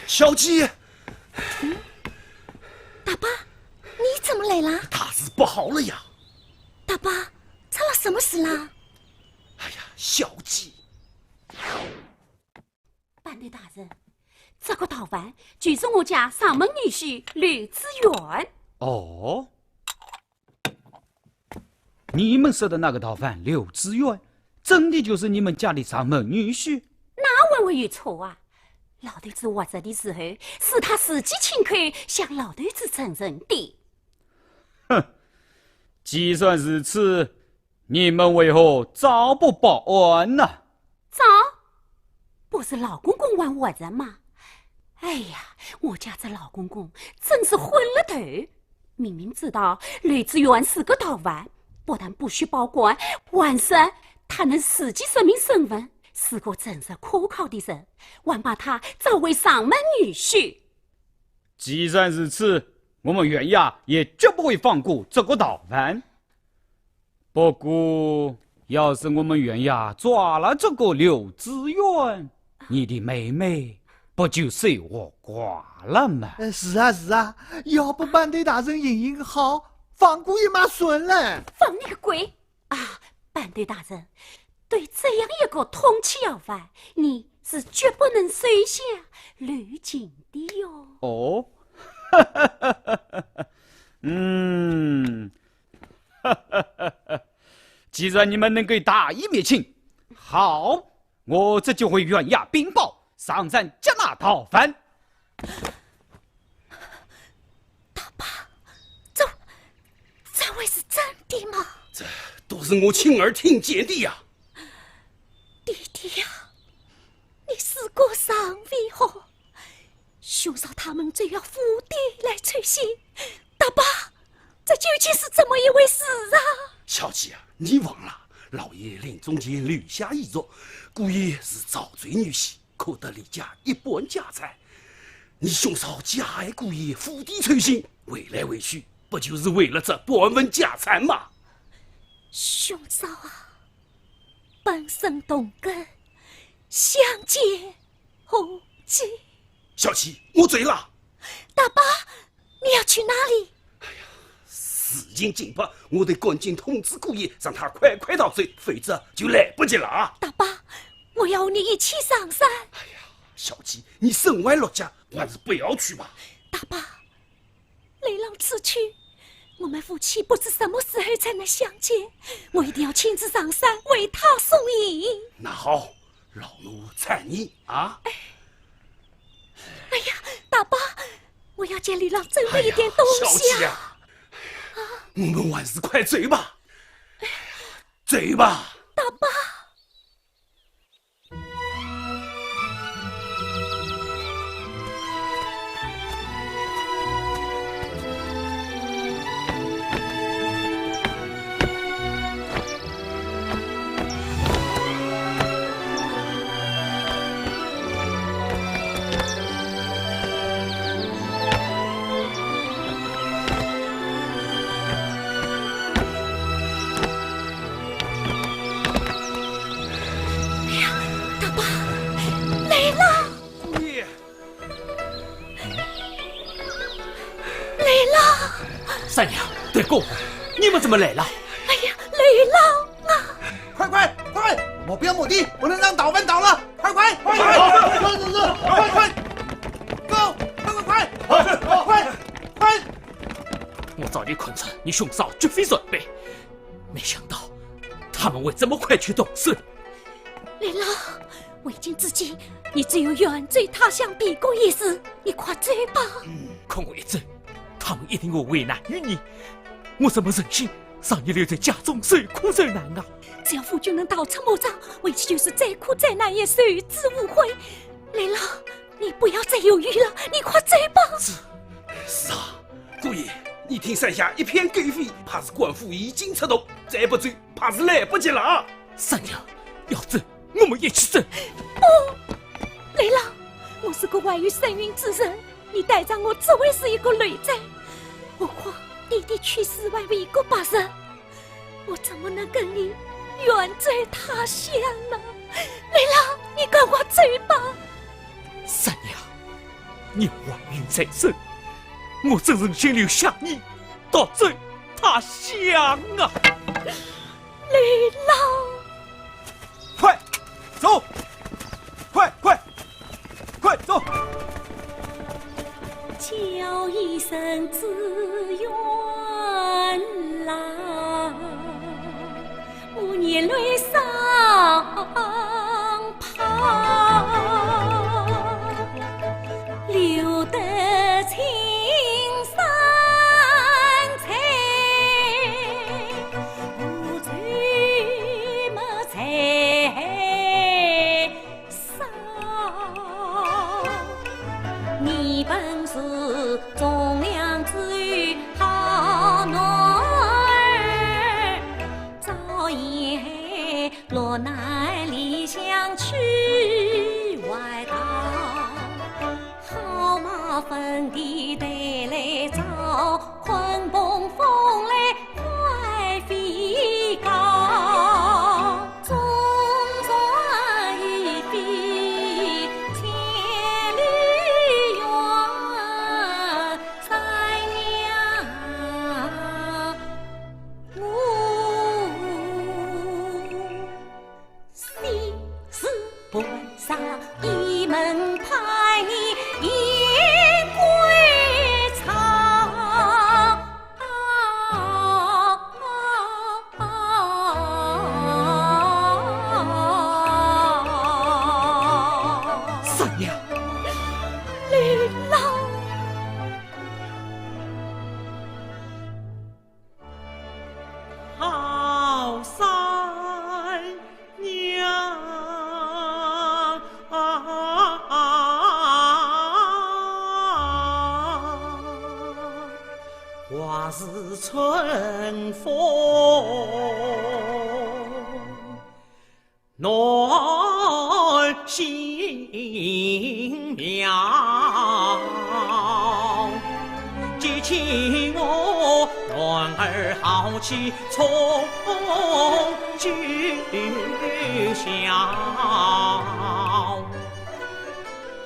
小七，大爸，你怎么来了？他是不好了呀！大爸，出了什么事啦？哎呀，小七，班队大人，这个逃犯就是我家上门女婿刘子元。哦，你们说的那个逃犯刘子元，真的就是你们家的上门女婿？那会有错啊？老头子活着的时候，是他自己亲口向老头子承认的。哼，既算如此，你们为何早不报案呢？早，不是老公公玩活着吗？哎呀，我家这老公公真是昏了头！明明知道刘子元是个逃犯，不但不许报官，还说他能自己说明身份，是个真实可靠的人，还把他招为上门女婿。既然如此，我们县衙也绝不会放过这个逃犯。不过，要是我们县衙抓了这个刘子元，你的妹妹不就守我寡了吗？是啊是啊，要不班队大人行行好，放过也蛮顺了。放你个鬼啊！班队大人，对这样一个通缉要犯，你是绝不能随下留情的哟。哦，既然你们能给大义灭亲，好，我这就回县衙禀报，上山缉拿逃犯。大爸，这会是真的吗？这都是我亲耳听见的呀！弟弟呀，你死过伤为何？凶手他们就要伏地来吹信。大爸，这究竟是怎么一回事啊？小七啊，你忘了老爷临终前留下遗嘱，姑爷是遭罪女婿，可得李家一半家财。你兄嫂加爱姑爷，伏地吹信，为来为去，不就是为了这半文家产吗？兄嫂啊，本身同根，相见何忌。小七，我醉了。大爸，你要去哪里？事情紧迫，我得赶紧通知姑爷，让他快快到罪，否则就来不及了啊！大爸，我要你一起上山。哎呀，小七，你身外落家，还是不要去吧。大爸，雷浪此去，我们夫妻不知什么时候才能相见，我一定要亲自上山为他送迎。那好，老奴搀你啊！哎呀，大爸，我要见雷浪准备一点东西小七啊！我们还是快走吧，走吧。大爸。三娘、对公，你们怎么来了？哎呀，雷浪啊！快！目标目的，不能让逃犯倒了！快！Go！快！我早就看出你兄嫂绝非准备，没想到他们会这么快去动手。雷浪，为尽自己，你只有远追他乡必过一时，你快走吧。看我一走，他们一定会为难于你，我怎么忍心让你留在家中受苦受难啊？只要夫君能逃出魔掌，为妻就是再苦再难也受之无悔。雷浪，你不要再犹豫了，你快走吧。是啊，姑爷，你听山下一片狗吠，怕是官府已经出动，再不走，怕是来不及了啊！三娘，要走，我们一起走。不，雷浪，我是个外遇身孕之人，你带上我只会是一个累赘。何况弟弟去世外为一个白人，我怎么能跟你远追他乡呢？雷浪，你跟我走吧。三娘，你怀孕在身，我真诚心留下你到这他乡啊！雷老，快走，快走！叫一声志愿郎，我眼泪上淌，留得青山翠，无罪莫在上。你本是忠良之女，好男儿，早已落难离乡去外逃，好马分地带来早，鲲鹏风来快飞高，中传一飞千里远，三娘我心事不上一门派你言归巢。三娘，雷老，好三娘花是春风暖心苗，激起我暖儿好气从今宵，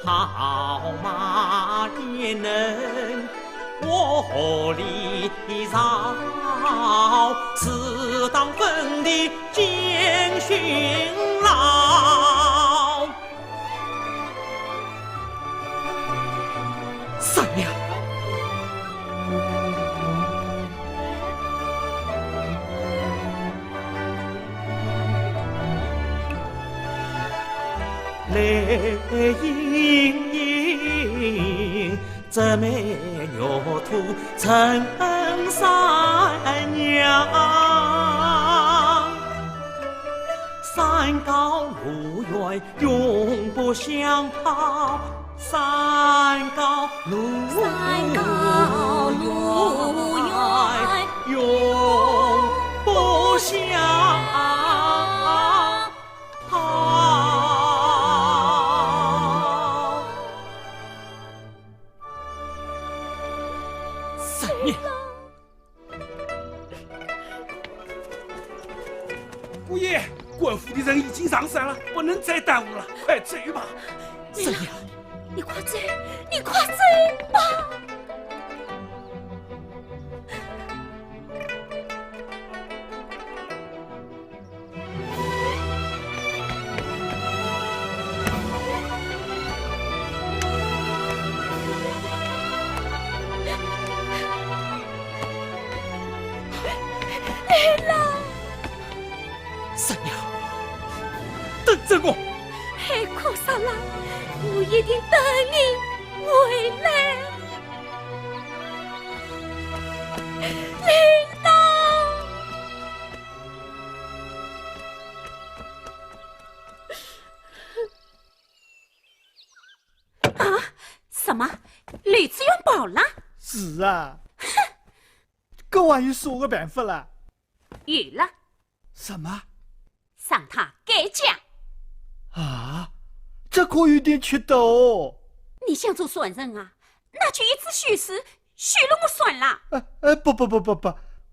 好马也能我离巢，自当分地见训老。三娘，泪盈盈，这美玉兔成三娘。山高路远永不相抛，山高路远永不相抛。三娘，姑爷，官府的人已经上山了，不能再耽误了，快走吧。三娘，你快走，你快走吧。雷老，三娘，等着我。海阔沙拉，我一定等你回来。雷老，啊，什么？吕子远跑了？是啊，搿还有啥个办法啦？有了，什么让他改嫁。啊？这可有点缺德哦！你想做算人啊？那就一次许誓，许了我算了。不，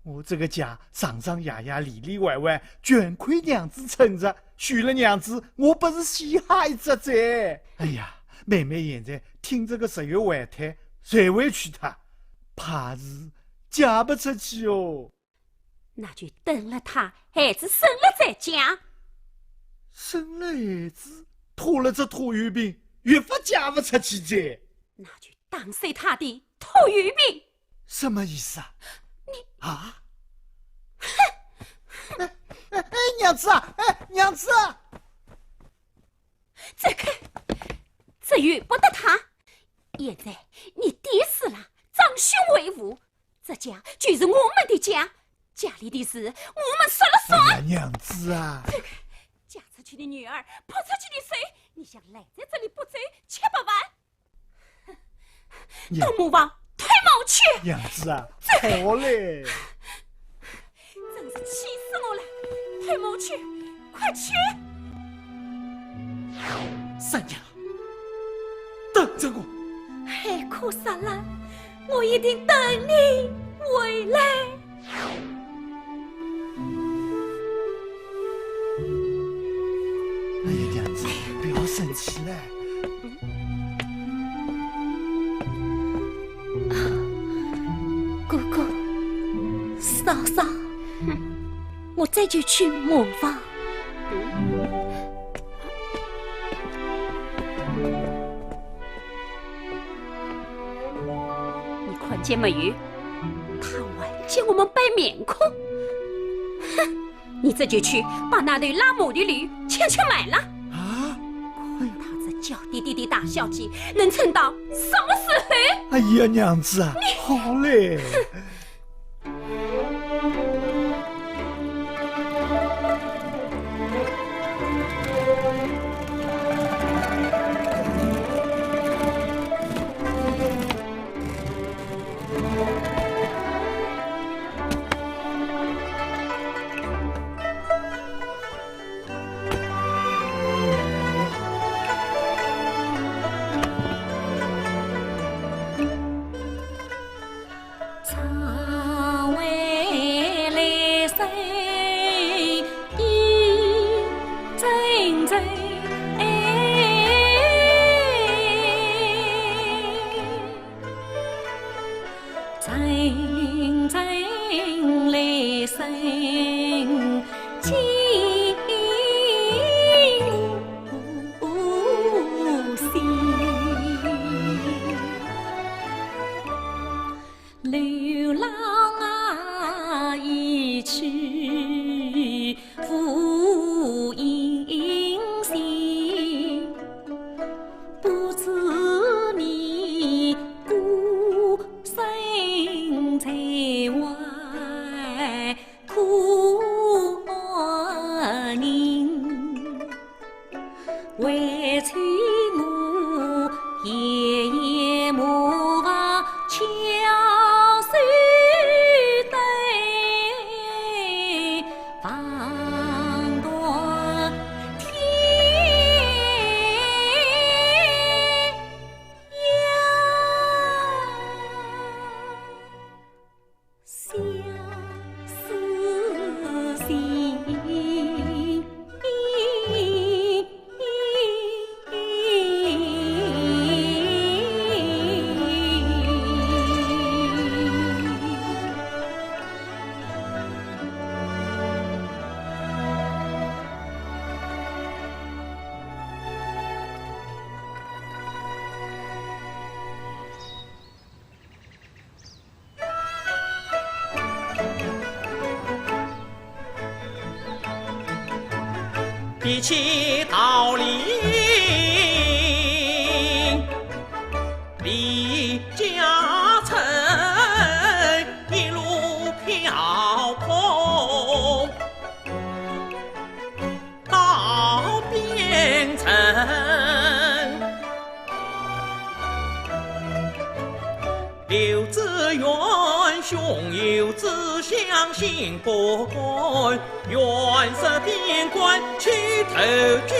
我这个家上上下下里里外外全亏娘子撑着，许了娘子，我不是死孩子噻！哎呀，妹妹现在听这个十月怀胎，谁会娶她？怕是嫁不出去哦。那就等了他孩子生了再嫁。生了孩子，拖了这拖油瓶，越发嫁不出去噻。那就当随他的拖油瓶。什么意思啊？你啊？哎，娘子啊！哎，娘子啊！这个，这怨不得他。现在你爹死了，长兄为伍，这家就是我们的家，家里的事我们说了算。哎呀，娘子啊！这个嫁出去的女儿，泼出去的水，你想赖在这里不走700万？娘东木王退谋去！娘子啊，好嘞！真是气死我了！退谋去，快去！三娘，等着我。海枯石烂，我一定等你回来。哎呀，娘子，不要生气了。哥哥，嫂嫂，我这就去磨坊。你看见没有？他还见我们摆面孔。哼！你这就去把那头拉磨的驴牵去买了。啊！看他这娇滴滴的大小姐，能撑到什么时候？哎呀，娘子啊，好嘞！常为来生意真真，真真来生情无限。流浪啊，一去复音信，不知你孤身在外苦人，为求我夜夜莫忘桥水对放断天涯，相思心。比起道理，离家城一路飘泊到边城，刘知远兄友自相信不改，愿设边关去投军。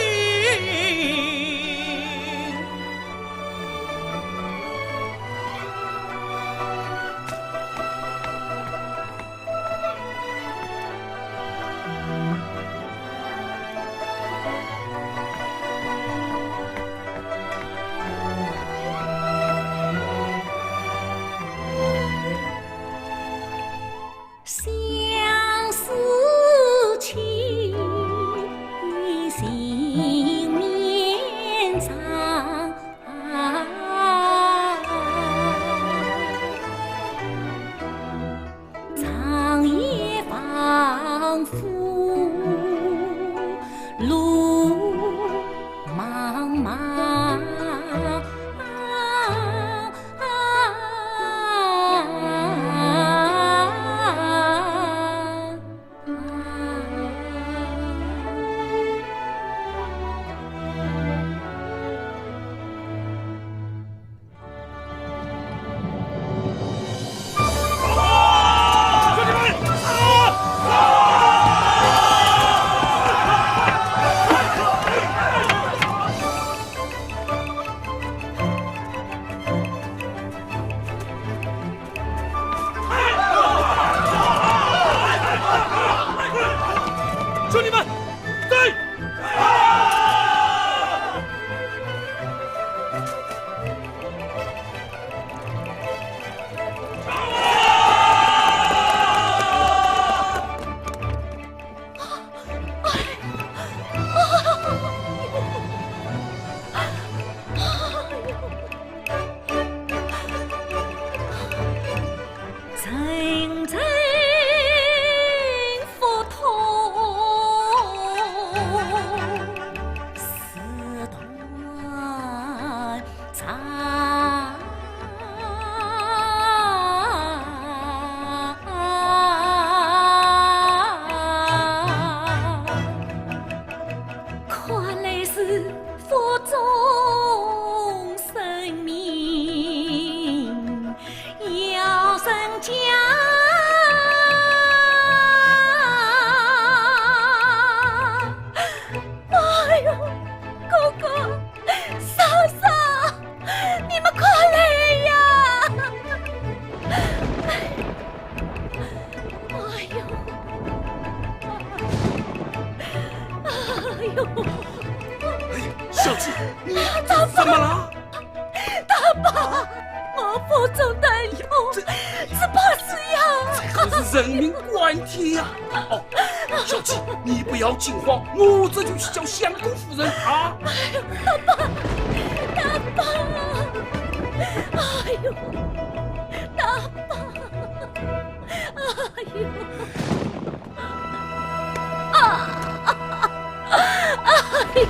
种生命要成家。哎呦，哥哥、嫂嫂，你们快来呀！哎呦，哎呦！小七，你怎么了？大爸，我腹中的忧，只怕是要……可是人命关天呀！哦，小七，你不要惊慌，我这就去叫相公夫人啊！大爸，哎呦，大爸，哎呦，哎呦！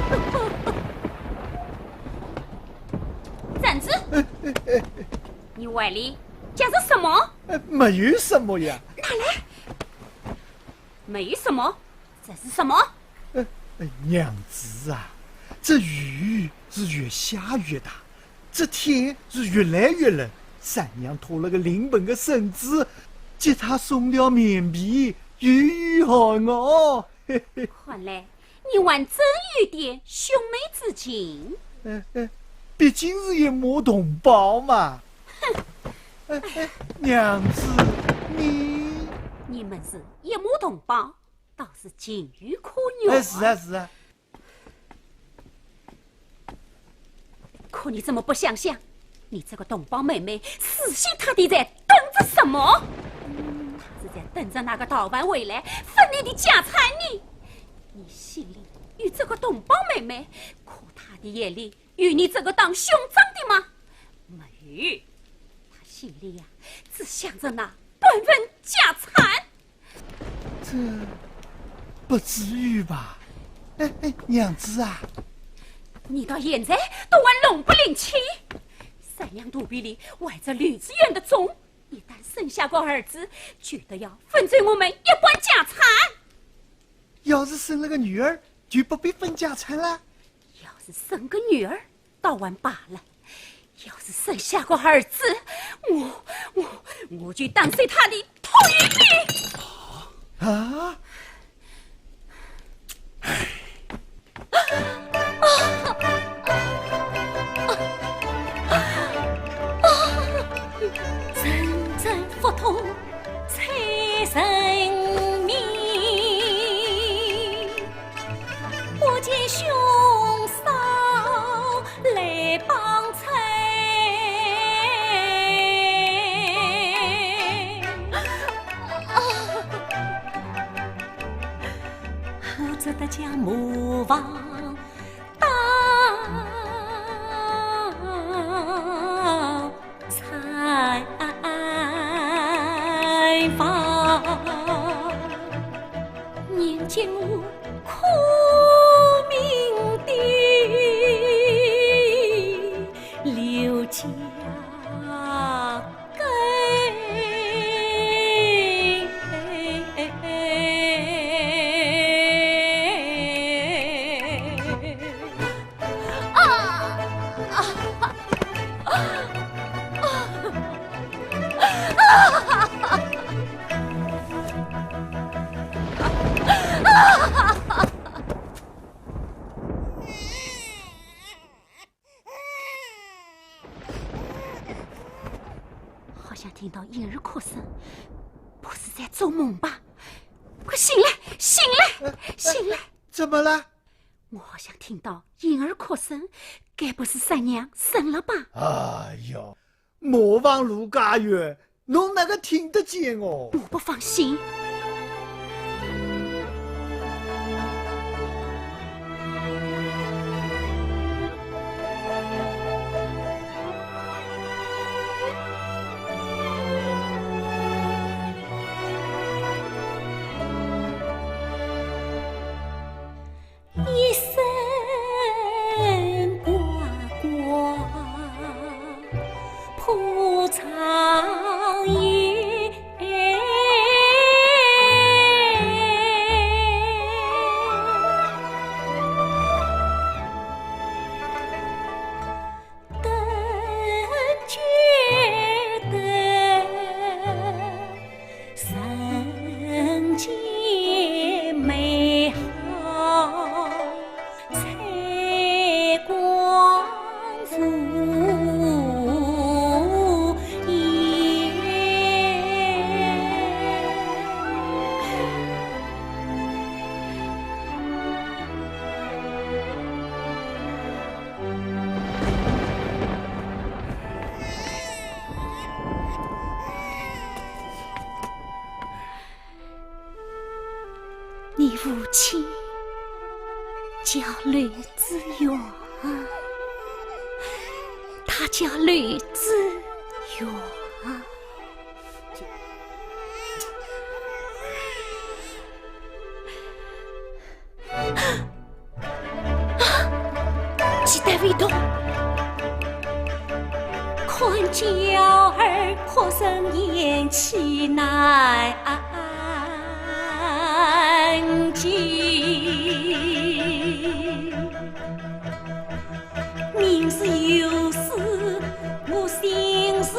站住！你怀里夹着什么？没有什么呀。没什么，这是什么？娘子啊，这雨是越下越大，这天是越来越冷。三娘托了个临本的婶子，接她送了棉被，御寒我。看来你还真有点兄妹之情。毕竟是一母同胞嘛。娘子，你们是一母同胞，倒是情有可原。是啊是啊。可你怎么不想想，你这个同胞妹妹死心塌地在等着什么？她是在等着那个逃犯回来分你的家产呢。你心里有这个同胞妹妹，可她的眼里有你这个当兄长的吗？没有，她心里呀，只想着那半份家产。这不至于吧？娘子啊，你到现在都还弄不领情。三娘肚皮里怀着吕志远的种，一旦生下个儿子，觉得要分走我们一半家产。要是生了个女儿，就不必分家产了。要是生个女儿，倒还罢了；要是生下个儿子，我就当碎他的头一笔。啊！阵阵腹痛催人命，我见兄嫂来帮衬。我只得将磨坊当采访，念见我苦命的刘家根。好像听到婴儿哭声，不是在做梦吧？快醒来，醒来，醒来！怎么了？我好像听到婴儿哭声，该不是三娘生了吧？哎呦，磨坊路家远，侬哪个听得见哦？我不放心。一声呱呱破长夜，父亲叫吕子远，他叫吕子远。期待未动，看娇儿哭声咽气难禁，明日有事我心事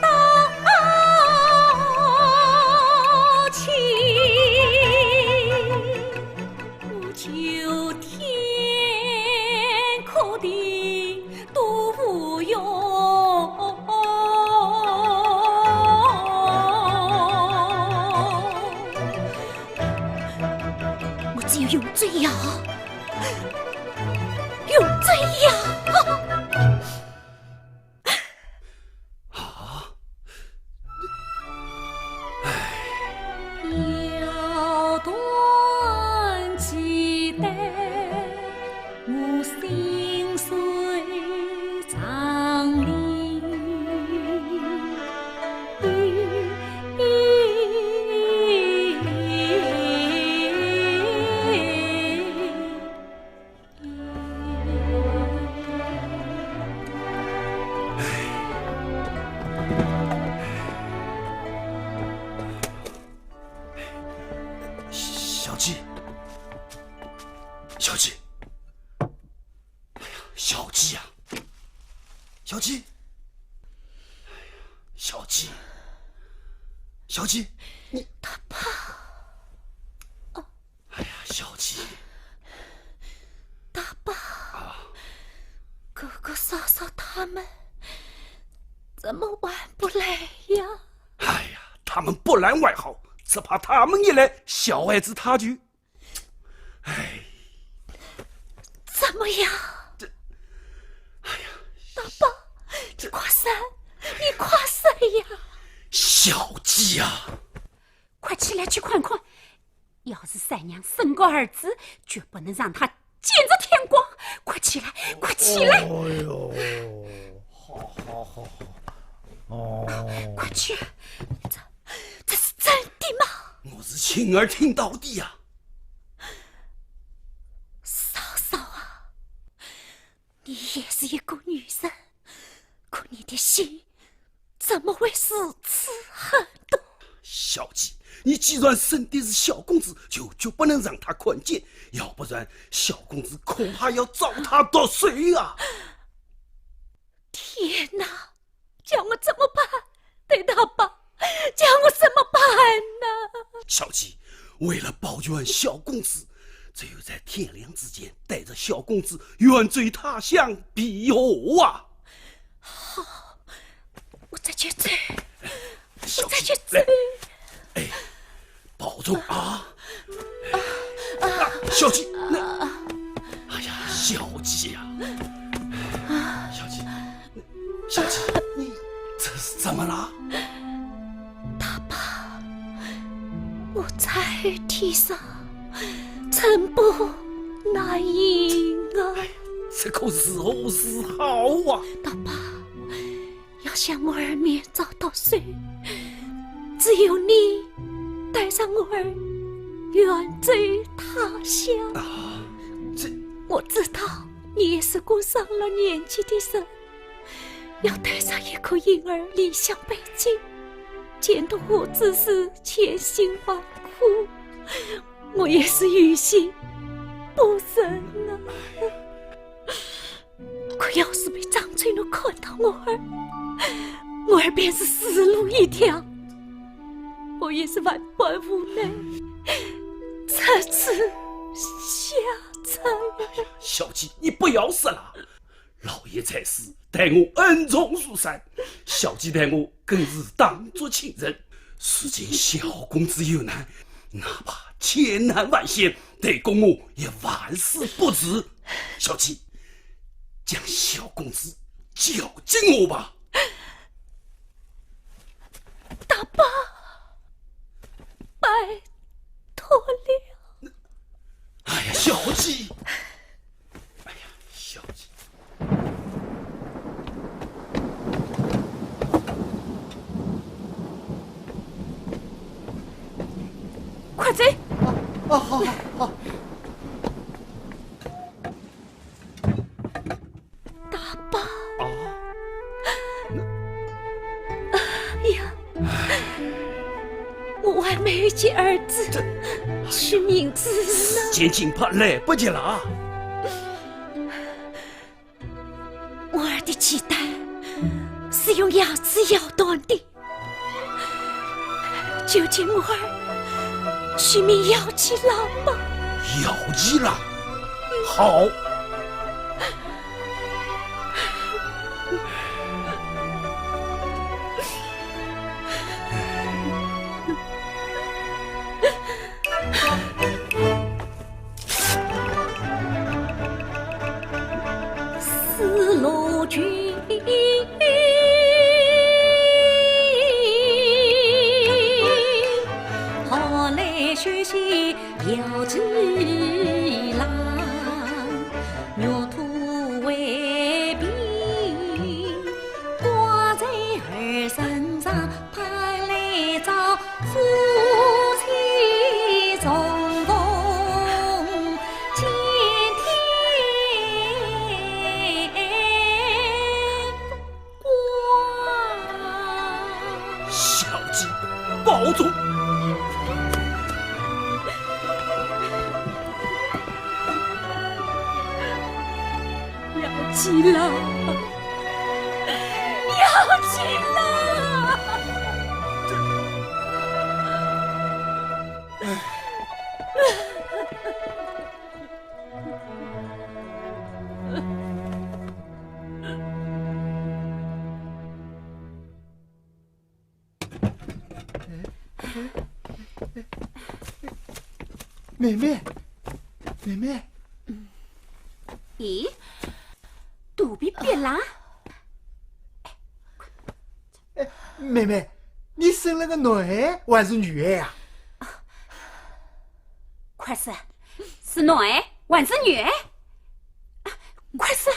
道情，我求天可地都无用，我只有用最药，用最药。要断期待，我心碎长离。小季，小季，哎呀，小季呀，小季，哎呀，小季，小季，你他怕，哎呀，小季，大爸，哥哥嫂嫂他们怎么玩不来呀？哎呀，他们不来还好，只怕他们一来，小孩子他就，哎，怎么样？哎呀，大爸，你快闪，你快闪呀！小季呀，快起来去看看，要是三娘生个儿子，绝不能让他见着天光。快起来，快起来！哎呦，好，快去！这是真的吗？我是亲耳听到的呀。嫂嫂啊，你也是一个女人，可你的心怎么会如此狠毒？小季，你既然生的是小公子，就绝不能让他看见，要不然小公子恐怕要遭他夺水啊！天哪，叫我怎么办？对大爸，叫我怎么办呢？小季，为了保全小公子，只有在天亮之前带着小公子远追他乡避祸啊！好，我再去追，小季我再去追。哎，保重啊！小季，那，哎呀，小季呀，小季，小季，你这是怎么了？大爸，我在天上寸步难行啊！这可是何时好啊？大爸，要向我儿免遭夺水，只有你带上我儿远追他乡。这我知道你也是个上了年纪的人，要带上一个婴儿离乡背井，见到我只是千辛万苦，我也是于心不忍啊。可要是被张翠奴看到我儿便是死路一条，我也是万般无奈，这次下菜。小季，你不要死了！老爷在世，待我恩宠如山，小季待我更是当作亲人。如今小公子有难，哪怕千难万险，对公我也万事不辞。小季，将小公子交给我吧。大爸，拜托了。鸡！哎呀，小鸡！快走！好好好。大宝。哎呀，我还没有见儿子，取名字呢。时间紧迫，来不及了。我儿的脐带是用牙齿咬断的，就请我儿取名姚七郎吧。姚七郎，好。丝路君，好来学习姚七郎，肉土为兵，挂在儿身上，派来找夫妻重逢见天。小鸡，保重。姚七郎，姚七郎，妹妹，妹妹，咦，肚皮别啦？妹妹，你生了个男孩还是女孩呀？快说，是男孩还是女孩？快说！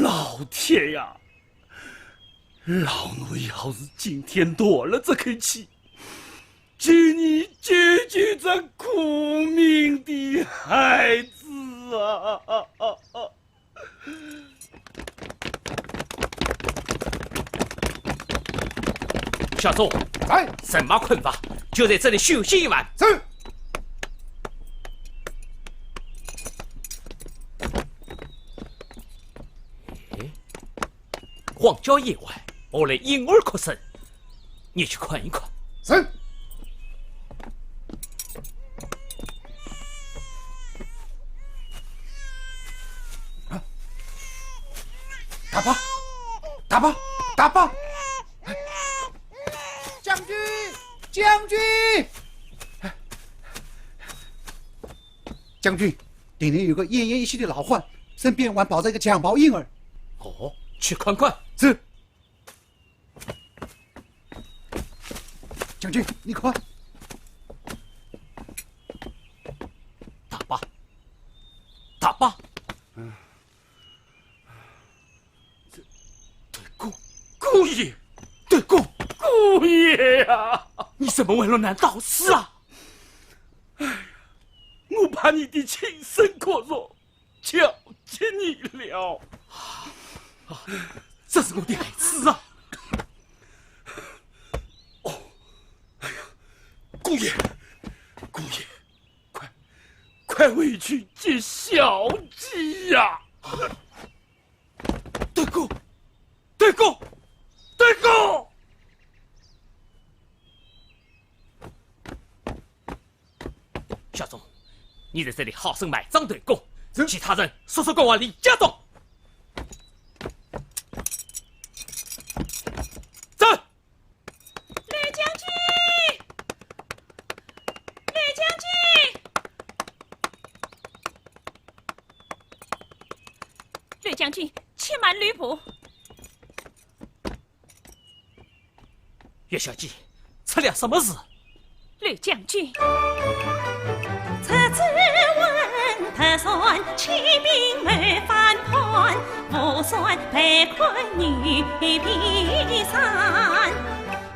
老天呀！老奴要是今天夺了这口气，请你救救这苦命的孩子啊！小周，哎，什么困法？就在这里休息一晚。走。荒郊野外，我来婴儿哭声，你去看一看。是。打吧，打吧，打吧！将军，将军，将军，顶林有个奄奄一息的老患，身边还抱着一个襁褓婴儿。哦，去看看。是。将军，你快打吧，打吧。姑爷，对公，姑爷呀！你怎么为了难道死啊？我把你的亲生骨肉交给你了。这是我的孩子啊！哦，哎呀，姑爷，姑爷，快回去接小鸡呀！对公，对公。对公，小钟，你在这里好生埋葬对公，其他人速速跟往李家走。走。吕将军，吕将军，吕将军，且慢吕布。岳小姐，出了什么事？吕将军，此次问特算骑兵没反叛，不算被困女必散。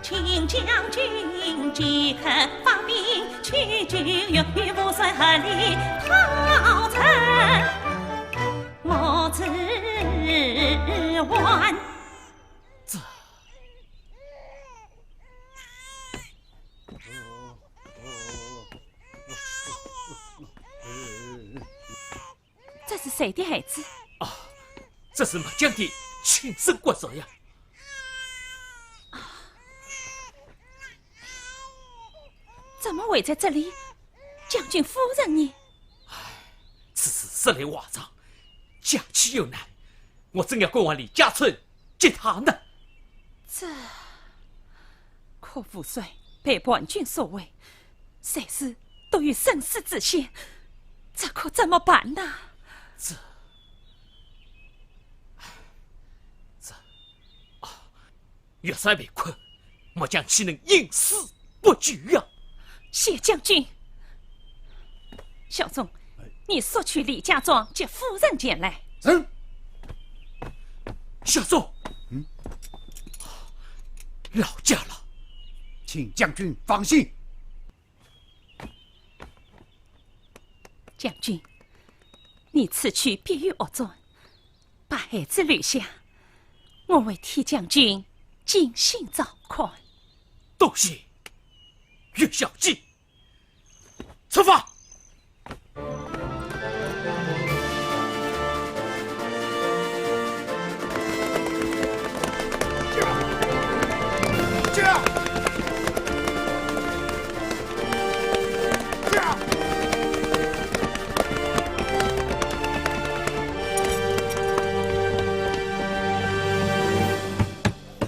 请将军即刻发兵，取军于无损合力讨城，我自完。这是谁的孩子？啊，这是末将的亲生骨肉呀！怎么会在这里？将军夫人呢？此事实来瓦场，假期有难，我正要赶往李家村接他呢。这可父帅被叛军所为，谁事都有生死之险，这可怎么办呢？岳山被困，末将岂能因死不举呀？谢将军，小钟，你速去李家庄接夫人前来。是。小钟，老家了，请将军放心。将军，你此去别于恶转，把孩子留下，我为替将军精心照看。多谢岳小姐，出发。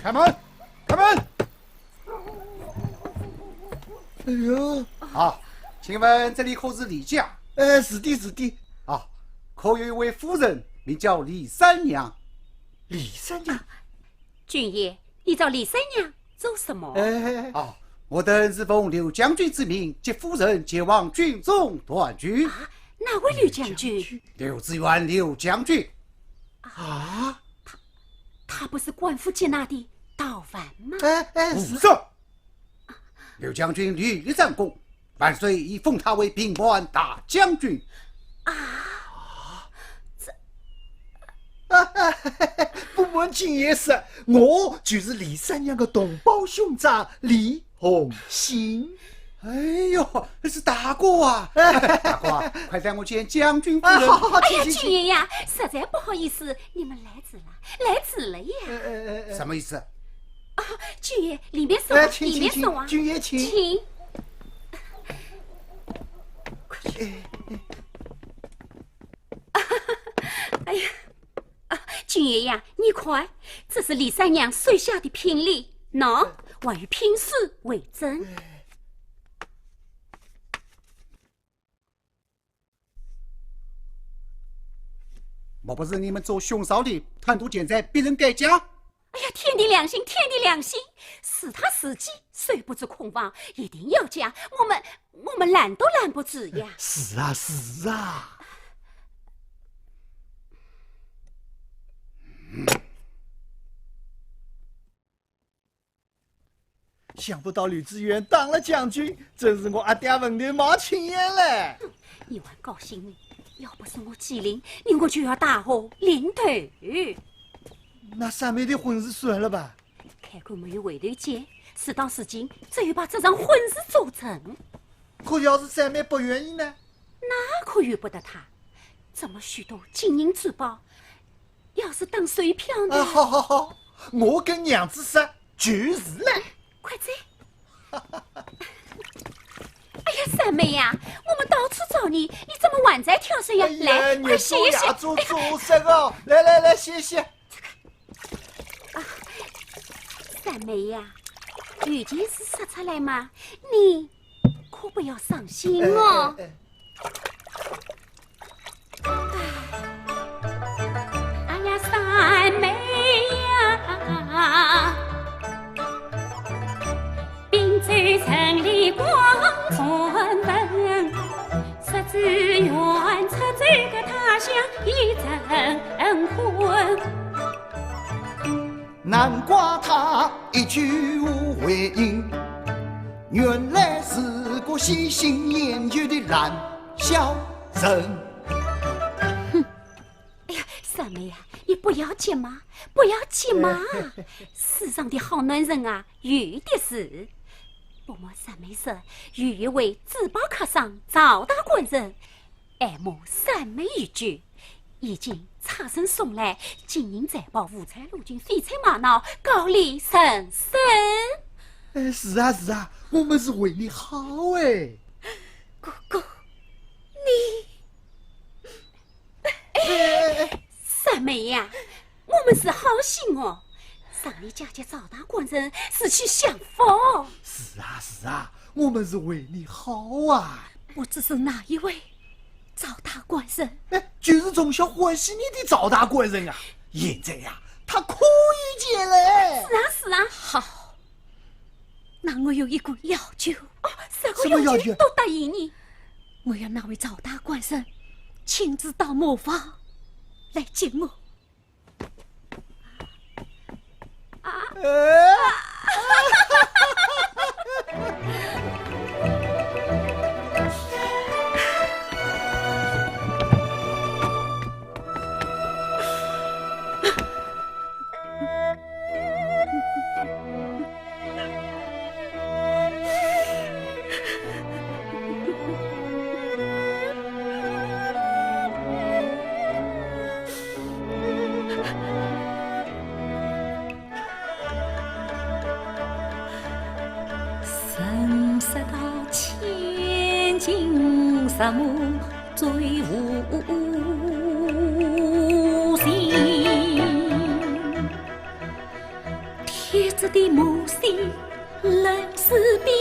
开门，开门！哎呦，好，请问这里可是李家？是的，是的。啊，可有一位夫人名叫李三娘。李三娘，军爷，你找李三娘做什么？啊，我等是奉刘将军之命接夫人前往军中团聚。啊，哪位刘将军？刘知远刘将军。啊，他不是官府接纳的道凡吗？是。刘将军屡立战功，万岁已封他为平叛大将军。不瞒金爷说，我就是李三娘的同胞兄长李洪兴。哎呦，是大哥啊！大哥啊，快带我见将军夫人。好，哎呀，请军爷呀，实在不好意思，你们来迟了，来迟了呀！什么意思？啊，军爷，里面送啊，请里面送啊，君爷请。请。哎呀，啊，军爷呀，你快，这是李三娘收下的聘礼，喏，我与聘书为证。莫不是你们做兄嫂的贪图钱财，逼人改嫁？哎呀，天地良心，天地良心！是他自己虽不知空房，一定要嫁，我们拦都拦不住呀！是啊，是啊。想不到吕志远当了将军，真是我阿爹文的冒青烟嘞！你还高兴呢？要不是我机灵，你我就要大祸临头。那三妹的婚事算了吧？开口没有回头箭，事到如今，只有把这场婚事做成。可要是三妹不愿意呢？那可怨不得他。这么许多金银珠宝，要是当水漂呢？啊，好好好，我跟娘子说就是了。快走！哎呀，三妹呀，我们到处找你，你怎么还在挑水呀？来，快歇一歇。做什哦？来，歇歇。三妹呀，有件事说出来嘛，你可不要伤心哦。哎呀，三妹呀，滨州城里光传闻，说只愿出走个他乡一阵婚。难怪他一句无回应，原来是个喜新厌旧的烂小人。哎呀，三妹呀，你不要急嘛，不要急嘛！世上的好男人啊，有的是。不瞒三妹说，有一位珠宝客商赵大官人，爱慕三妹一句，已经差生送来金银财宝、五彩陆军、翡翠玛瑙，高丽神参。是啊，我们是为你好哎。哥哥，你，三妹呀，我们是好心哦。上你家姐赵大官人是去享福。是啊，我们是为你好啊。不知是哪一位赵大官人？就是从小欢喜你的赵大官人啊。现在呀，他可以结了。是啊。好，那我有一个要求。什么要求？都答应你。我要那位赵大官人亲自到磨坊来接我。什么最无情？天子的母亲冷死边，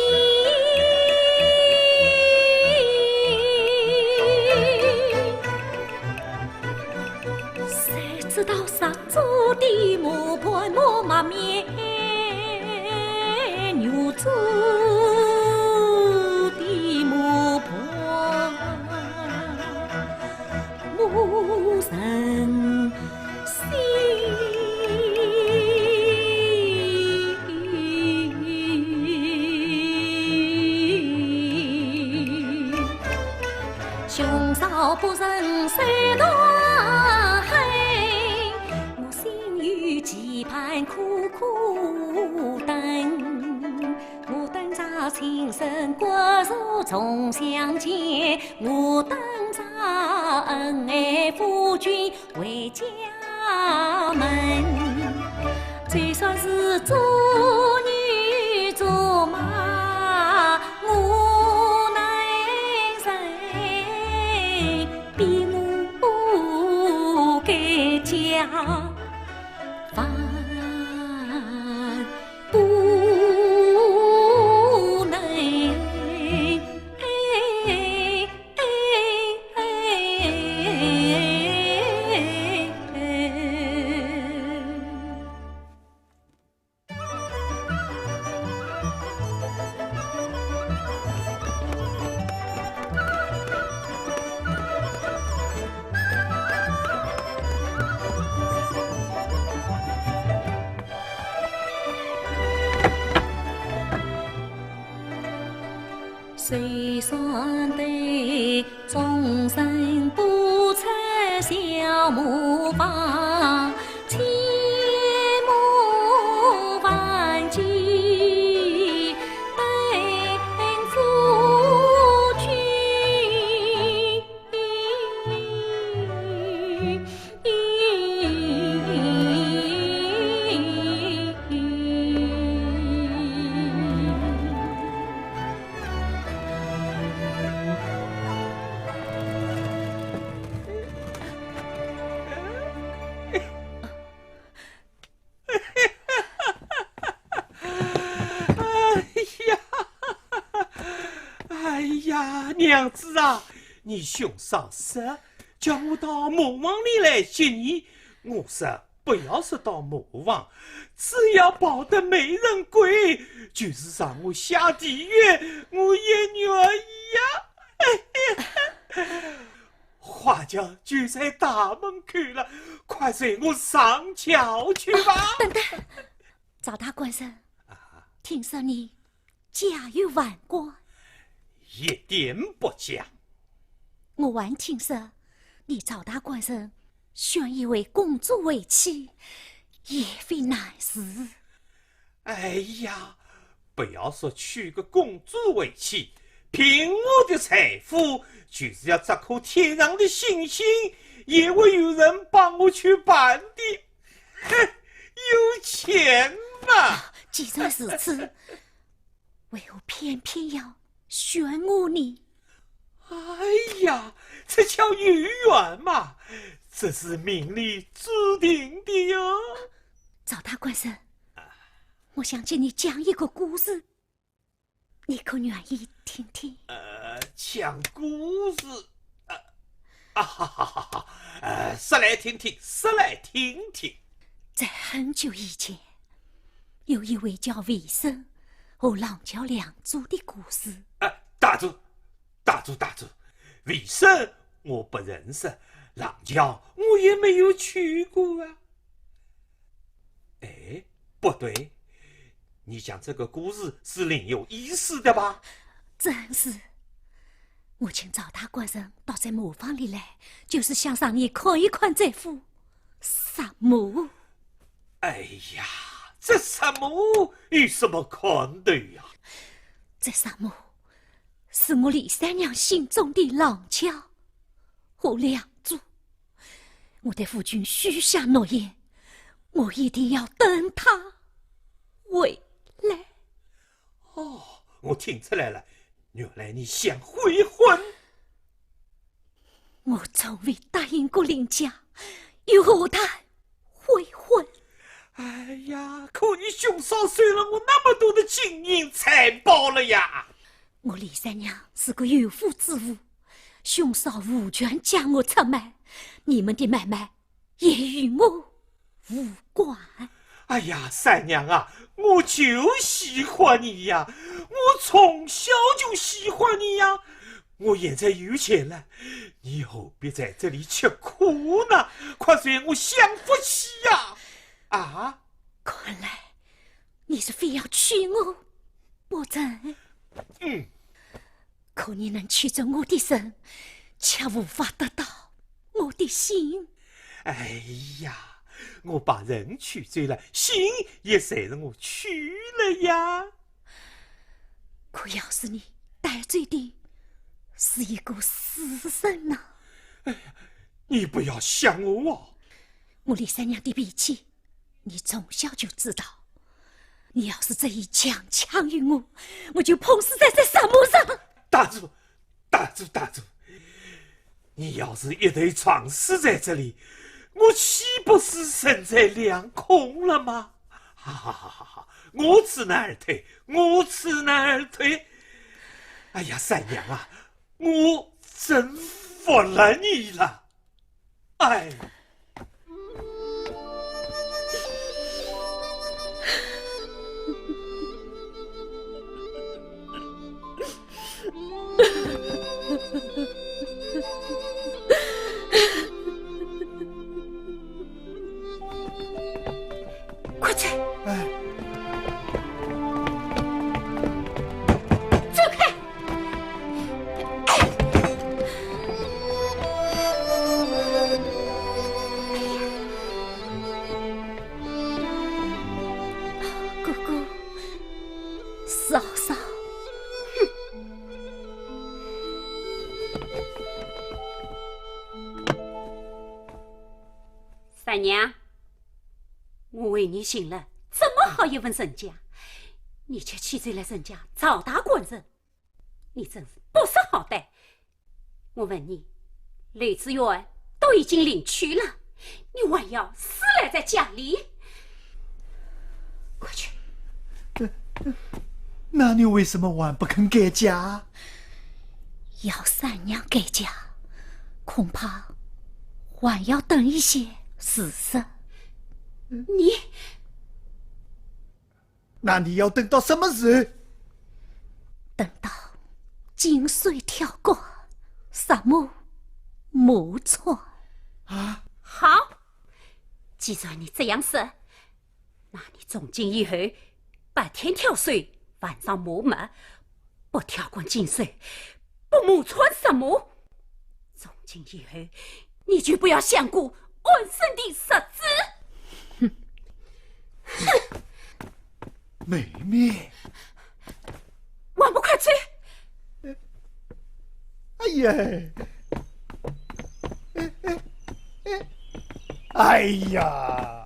谁知道上桌的磨盘磨麻面牛做。兄嫂不认谁大黑，我心有期盼苦苦等，我等着亲生归。重相见，我登上恩爱夫君回家门。虽说是做女做马，我难忍，比我该家饭不能。谁算对终身不测小磨坊，千磨万击等夫君。哎呀，娘子啊，你兄上色，叫我到磨坊里来接你。我说不要说到磨坊，只要抱得美人归，就是让我下地狱，我也愿意呀。花轿就在大门口了，快随我上桥去吧。等等，赵大官人，听说你家有万贯，一点不假。我还听说你赵大官人选一位公主为妻，也非难事。哎呀，不要说娶个公主为妻，凭我的财富，就是要这颗天上的星星，也会有人帮我去办的。哼，有钱嘛！既然如此，为何偏偏要选我呢？哎呀，这叫有缘嘛，这是命里注定的哟。赵大官人，我想请你讲一个故事，你可愿意听听？讲故事，哈哈哈！说来听听，说来听听。在很久以前，有一位叫魏生和郎叫两族的故事。大主，魏生我不认识，郎教我也没有去过啊。哎，不对，你讲这个故事是另有意思的吧？正是，我请赵大官人到这磨坊里来，就是想让你看一看这幅沙磨。哎呀，这沙磨有什么看的呀？这沙磨是我李三娘心中的郎家和梁祝，我对夫君许下诺言，我一定要等他回来。哦，我听出来了，原来你想悔婚。我从未答应过林家，又何谈悔婚？哎呀，可你兄嫂收了我那么多的金银财宝了呀！我李三娘是个有妇之夫，兄嫂无权将我出卖，你们的买卖也与我无关。哎呀，三娘啊，我就喜欢你呀，我从小就喜欢你呀。我现在有钱了，你何必在这里吃苦呢？快随我享福气呀！啊，看来你是非要娶我不成？可你能取走我的身，却无法得到我的心。哎呀，我把人娶走了，心也随着我去了呀。可要是你戴罪的是一个死神呐！你不要想我啊！我李三娘的脾气，你从小就知道。你要是这一强强于我，我就碰死在这沙漠上。打住！你要是一头撞死在这里，我岂不是身在两空了吗？好，我知难而退。哎呀，三娘啊，我真服了你了。哎。快去！走开！哥哥，嫂嫂。三娘，我为你寻了这么好一份人家，你却弃罪了人家赵大官人，你真是不识好歹。我问你，雷子元都已经领去了，你还要死赖在家里？快去！那你为什么还不肯改嫁？要三娘改嫁，恐怕还要等一些时日。那你要等到什么时候？等到金水跳过，沙漠木错啊！好，既然你这样说，那你从今以后白天跳水，晚上磨墨，不跳过金水，不磨穿沙漠。从今以后，你就不要想过安生的日子。妹妹，还不快去！哎呀，哎呀！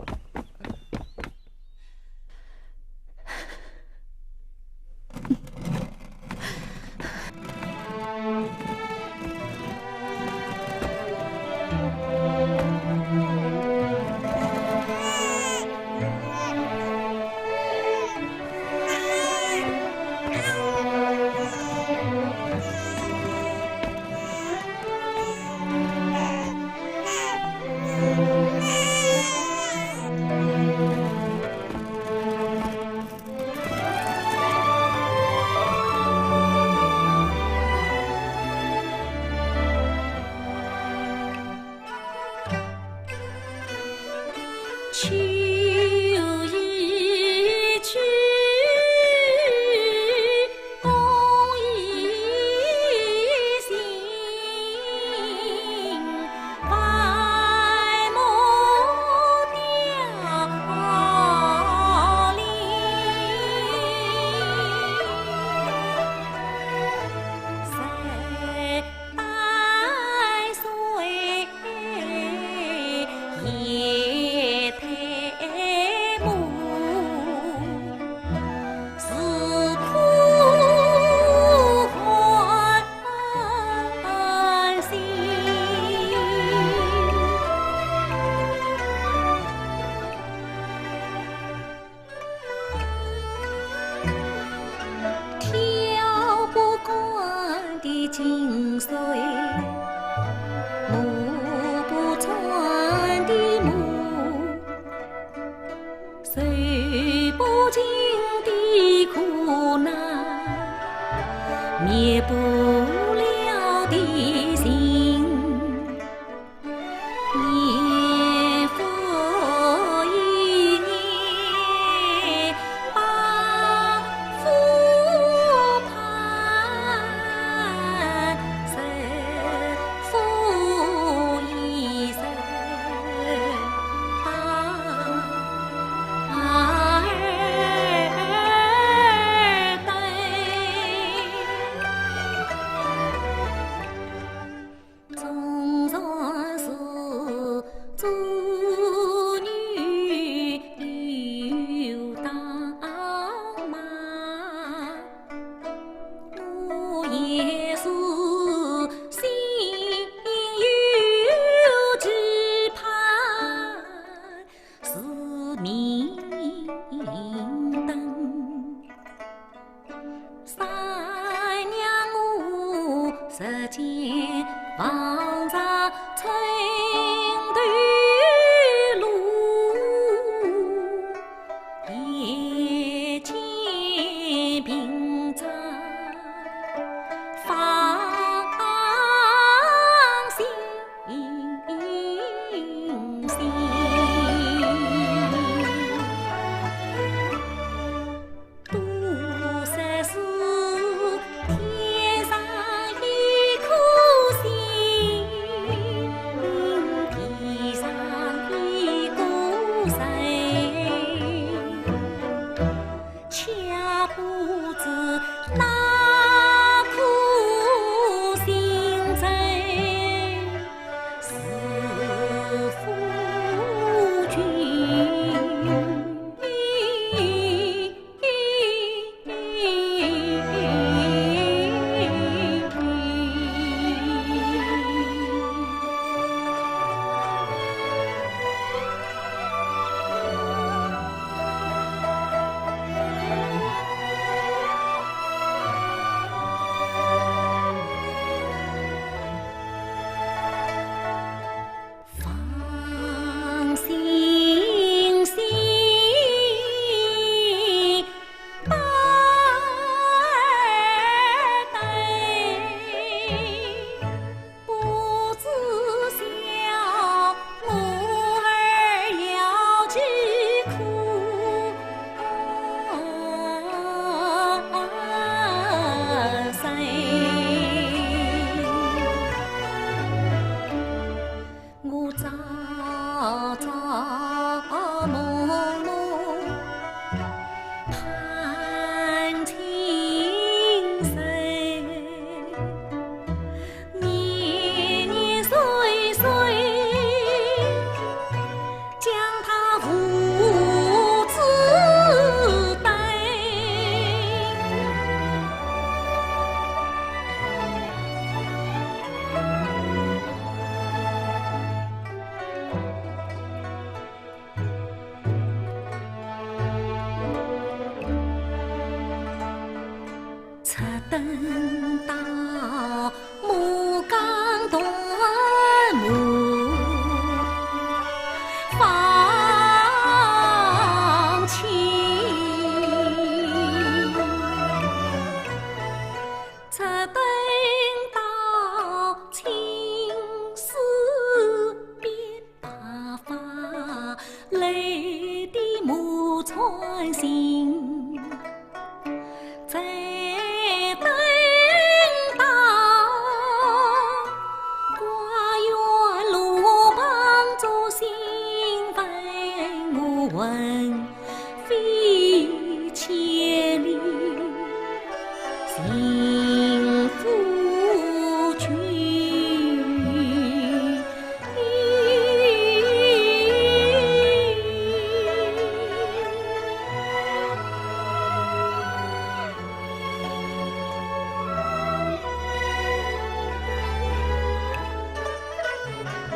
夜台。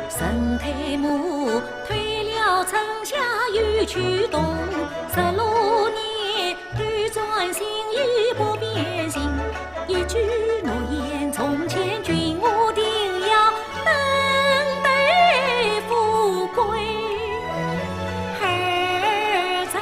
神台母退了城下又去东，16年断转心意不变心，一句诺言从前君我定要等待富贵。儿在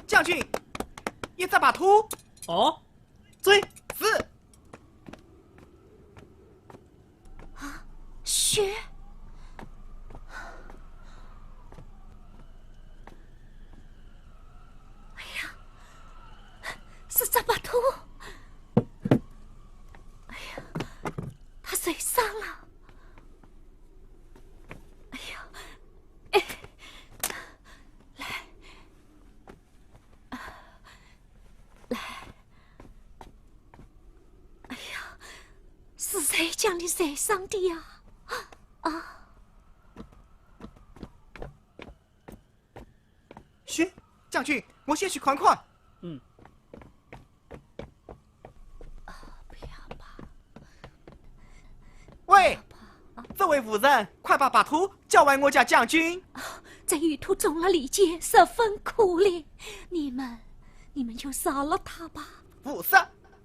将军，一只白兔。哦，追是。雪，哎呀，是只白兔！哎呀，它受伤了！哎呀，哎，来，来，哎呀，是谁将你受伤的呀？去，将军，我先去看看。不要吧！喂，这位夫人，快把白兔交还我家将军。在玉兔中了里间，十分可怜。你们就饶了他吧。不是，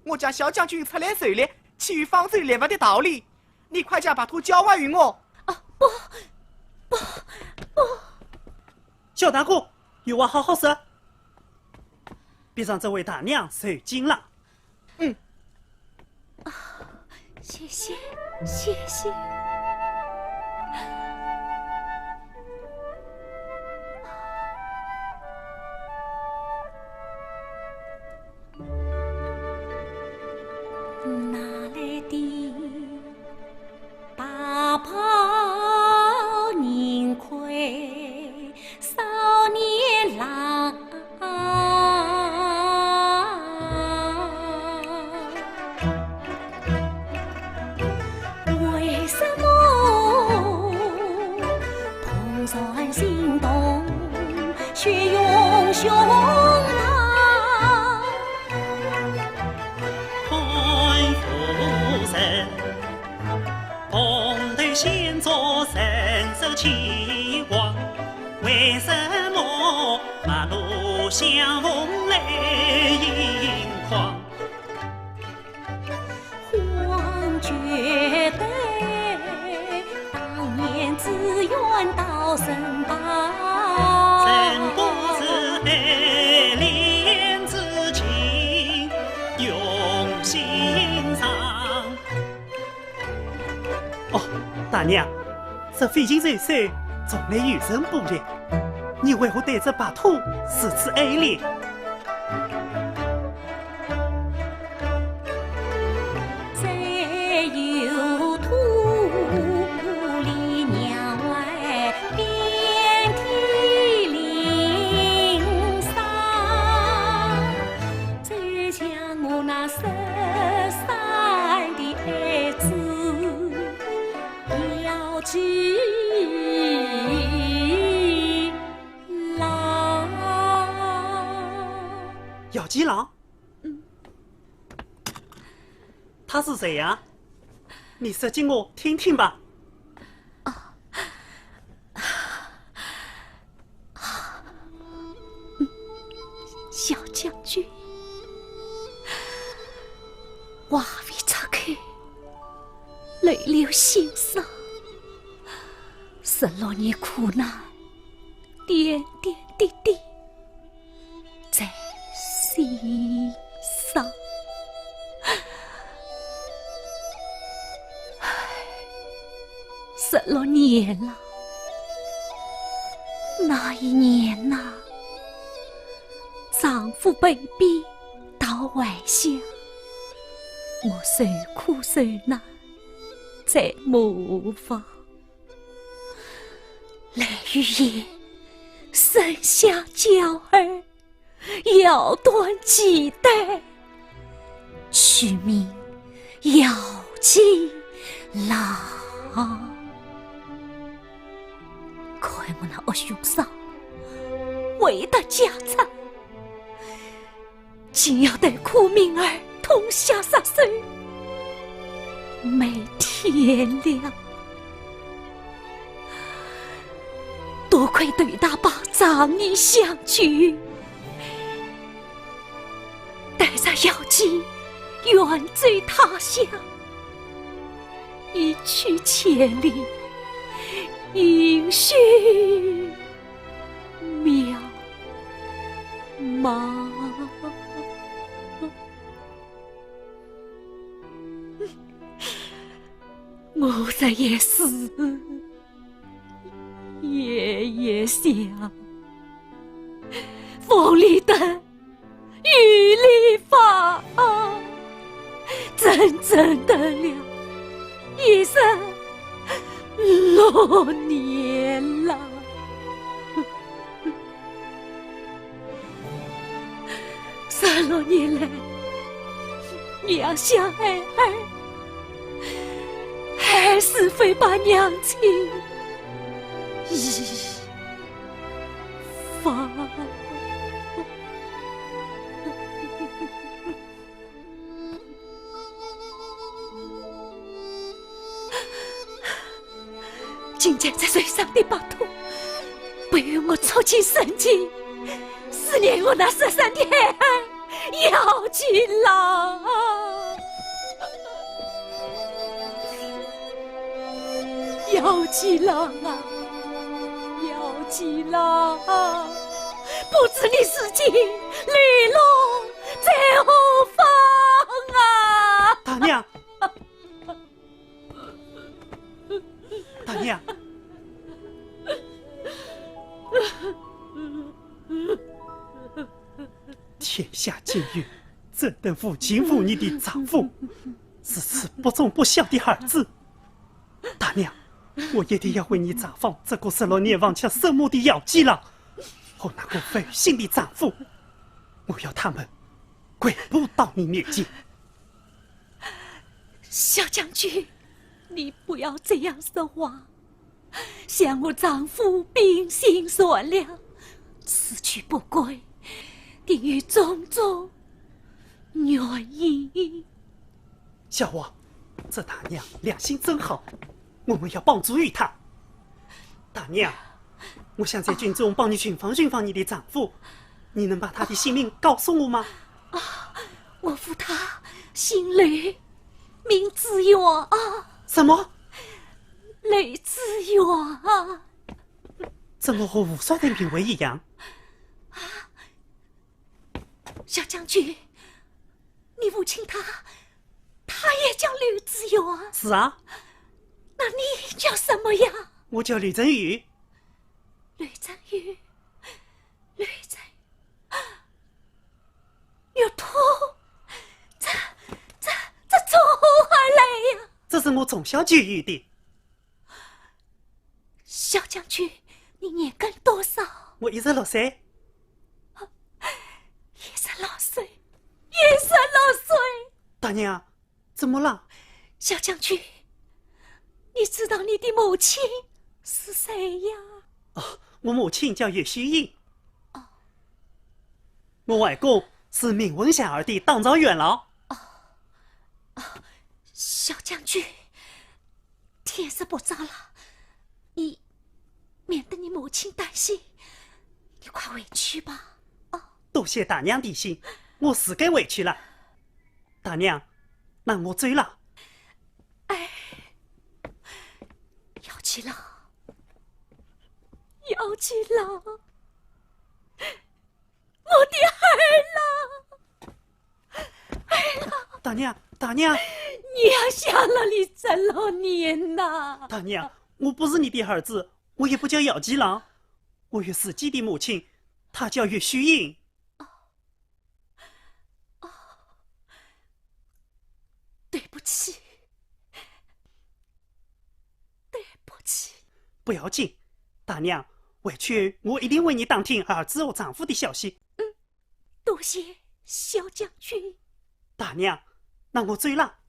我将小将军出来受力，其余方才立不的道理。你快将把头交还于我。啊，不！小大哥，有话好好说。别让这位大娘受惊了。谢谢。哪来的大袍银盔少年郎？为什么潼关心动，血涌胸膛？红头先做神手齐王，为什么马路相逢泪盈眶？皇觉得当年自愿到身旁，真不知爱恋之情用心上。大娘，这费尽人手，从来有人不了。你为何对这白兔如此爱恋？在有土里娘外遍体鳞伤，再将我那失散的孩子要去郎。姚吉郎？他是谁呀？你说给我听听吧。小将军，话未岔开，泪流心伤，16年苦难，点点滴滴在心上。16年了，那一年呐，丈夫被逼到外乡，我受苦受难在磨坊。来雨夜生下娇儿，要断脐带，取名姚吉郎。看我那恶凶手为得家产，竟要对苦命儿痛下杀手。没天亮，多亏对大爸仗义相救，带着姚吉远走他乡，一去千里，音讯渺茫。我这也是夜夜想，风里灯，雨里放，整整等了一生6年了。16年来，娘相爱儿，还是非把娘亲遗放。今天在水上的白兔，不与我触景生情，思念我那深深的爱，姚金郎啊！姚金郎啊，姚金郎啊，不知你如今流落在何方啊？大娘，大娘，天下今日怎能无情负你的丈夫，是此不忠不孝的儿子。大娘，我一定要为你查访这个16年亡妻生母的姚继郎和那个违心的丈夫，我要他们跪步到你面前。小将军，你不要这样说话。想我丈夫秉性善良，此去不归，定有种种原因。小王，这大娘良心真好，我们要帮助于她。大娘，我想在军中帮你寻访寻访你的丈夫，你能把他的姓名告诉我吗？我父他姓雷，名子远啊。什么？雷子远啊？怎么和武帅的名讳一样？小将军，你父亲他也叫吕子远？是啊。那你叫什么呀？我叫吕振宇。吕振宇，吕振玉兔，这从何而来呀？这是我从小就有的。小将军，你年羹多少？我16岁。16岁，16岁。大娘，怎么了？小将军，你知道你的母亲是谁呀？我母亲叫岳虚英。我外公是名闻遐迩的当朝元老。小将军，天色不早了，你免得你母亲担心，你快回去吧。多谢大娘的心，我自该回去了。大娘，那我走了。姚继郎，姚继郎，我的儿郎，大娘，大娘，你要想了你这老年呐！大娘，我不是你的儿子，我也不叫姚继郎，我有自己的母亲，她叫岳虚英。对不起，对不起。不要紧，大娘，回去我一定为你打听儿子和丈夫的消息。多谢小将军。大娘，那我走了。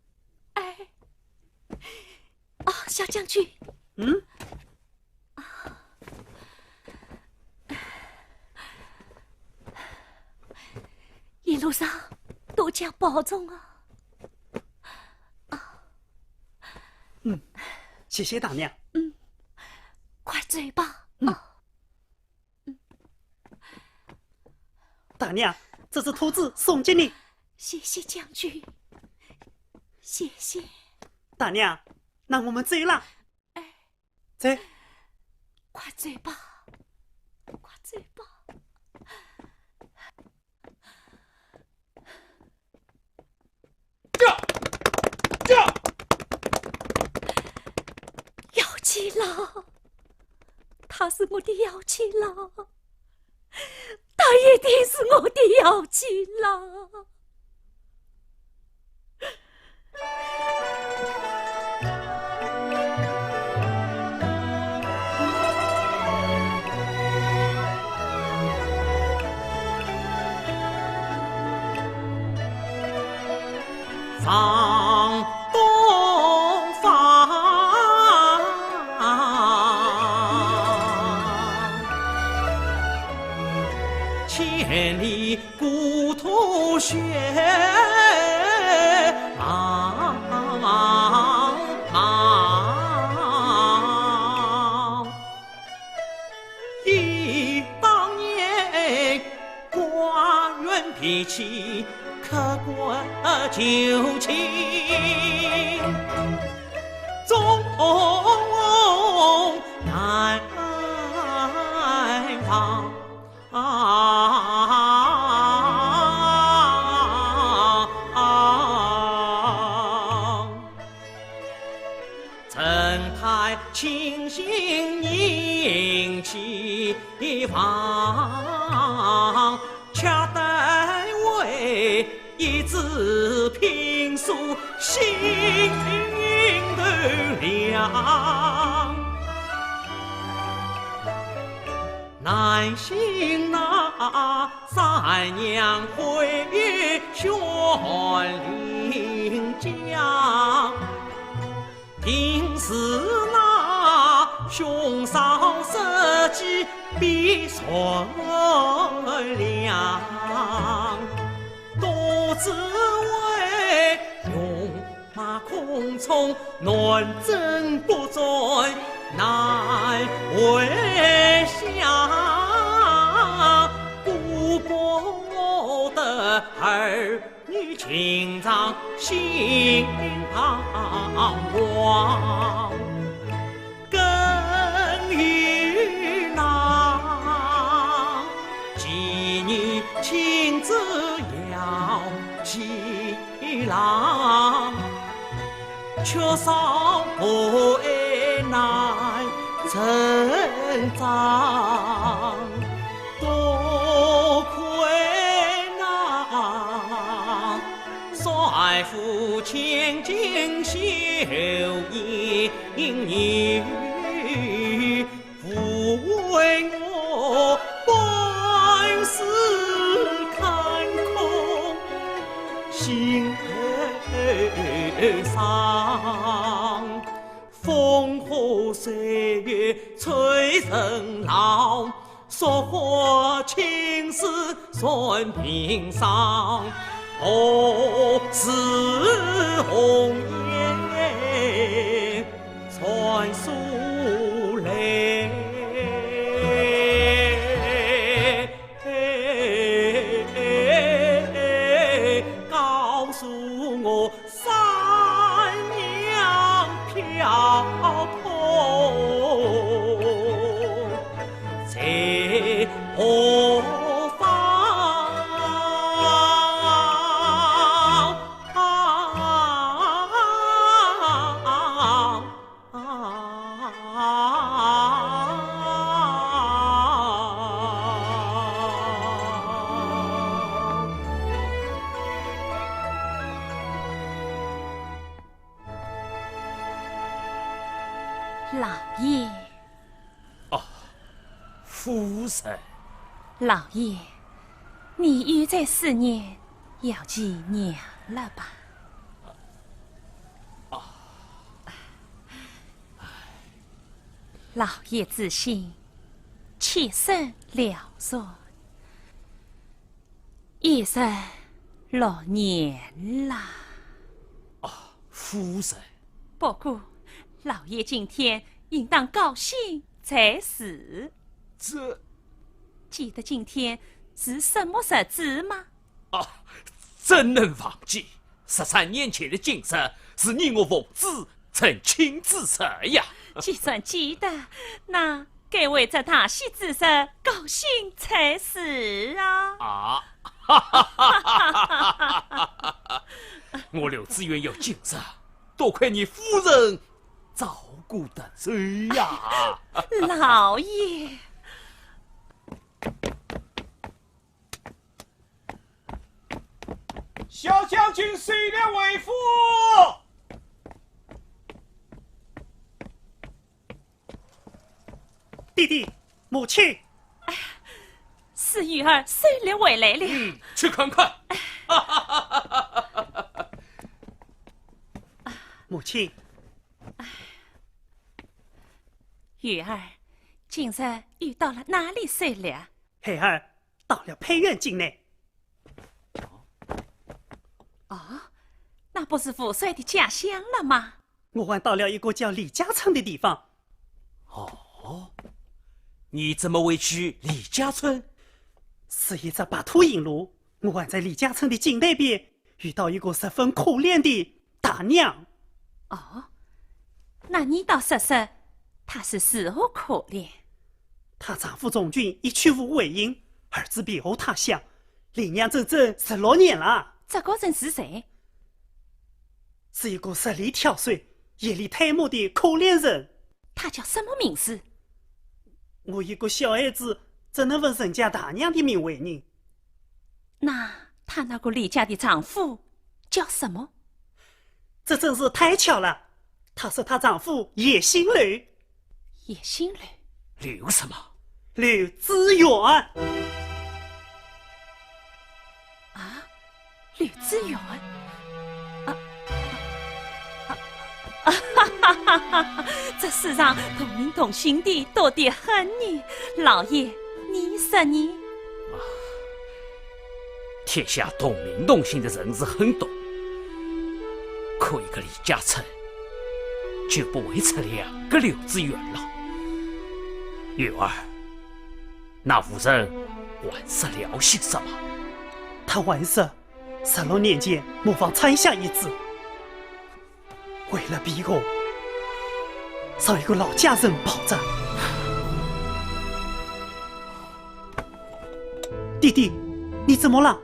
小将军。一路上多加保重啊。谢谢大娘。快走吧。大娘，这只兔子送给你。谢谢将军，谢谢。大娘，那我们走了。走。快走吧，快走吧。姚继郎，他是我的姚继郎，他一定是我的姚继郎。放东方，千里故土雪茫茫，一脾气刻骨旧情，终难忘。陈太清醒凝气房，恰待为一字评述心的凉。难信那三娘会玄灵江，定是那兄嫂设计必算良，多只为用马空从乱真不在，难为想顾不得儿女情长心彷徨，更与那妓女亲自要起郎，却少为难成长，多亏那帅府千金秀英女，抚慰我半世看空心伤。风和岁月催人老，说话情丝算平伤。哦，是红颜传书泪，告诉我三娘飘泊在何方？老爷，夫人，老爷，你又在思念姚继娘了吧？老爷自信，妾身了然，已是6年了。夫人，不过老爷今天应当高兴才是。这记得今天是什么日子吗？怎能忘记？13年前的今日是你我父子成亲之日呀！既算记得，那该为这大喜之日高兴才是啊！我刘子元有今日，多亏你夫人照顾得最呀！老爷，小将军随了为父。弟弟，母亲。是玉儿随了回来了。去看看。母亲。玉儿，今日又到了哪里睡了？孩儿到了配院境内。那不是父帅的家乡了吗？我还到了一个叫李家村的地方。你怎么会去李家村？是一只白兔引路，我还在李家村的井那边遇到一个十分可怜的大娘。哦，那你倒说说，她是如何可怜？她丈夫中军已去无回音，儿子别后他乡，离娘整整16年了。这个人是谁？是一个实力挑水、眼里太木的可怜人。他叫什么名字？我一个小孩子怎能问人家大娘的名为人？那她那个李家的丈夫叫什么？这真是太巧了，她是她丈夫叶新柳。叶新柳？柳什么？柳知远。啊，柳知远。这世上同名同姓的多得很呢，老爷，你说呢？天下同名同姓的人是很多，可一个李家村就不会出2个柳知远了。月儿，那夫人还是了些什么？他还是16年前模仿参下一子，为了避我，找一个老家人保着。弟弟，你怎么了？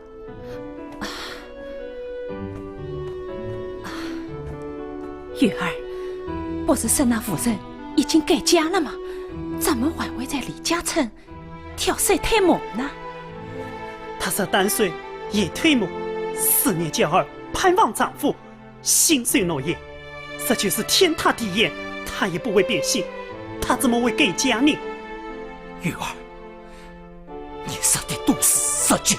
月儿，不是说那夫人已经改嫁了吗？怎么还会在李家村挑水推磨呢？她是单岁也推磨，4年娇儿盼望丈夫心碎诺言，这就是天塌地陷，她也不会变心，她怎么会改嫁呢？月儿，你说的都是实情。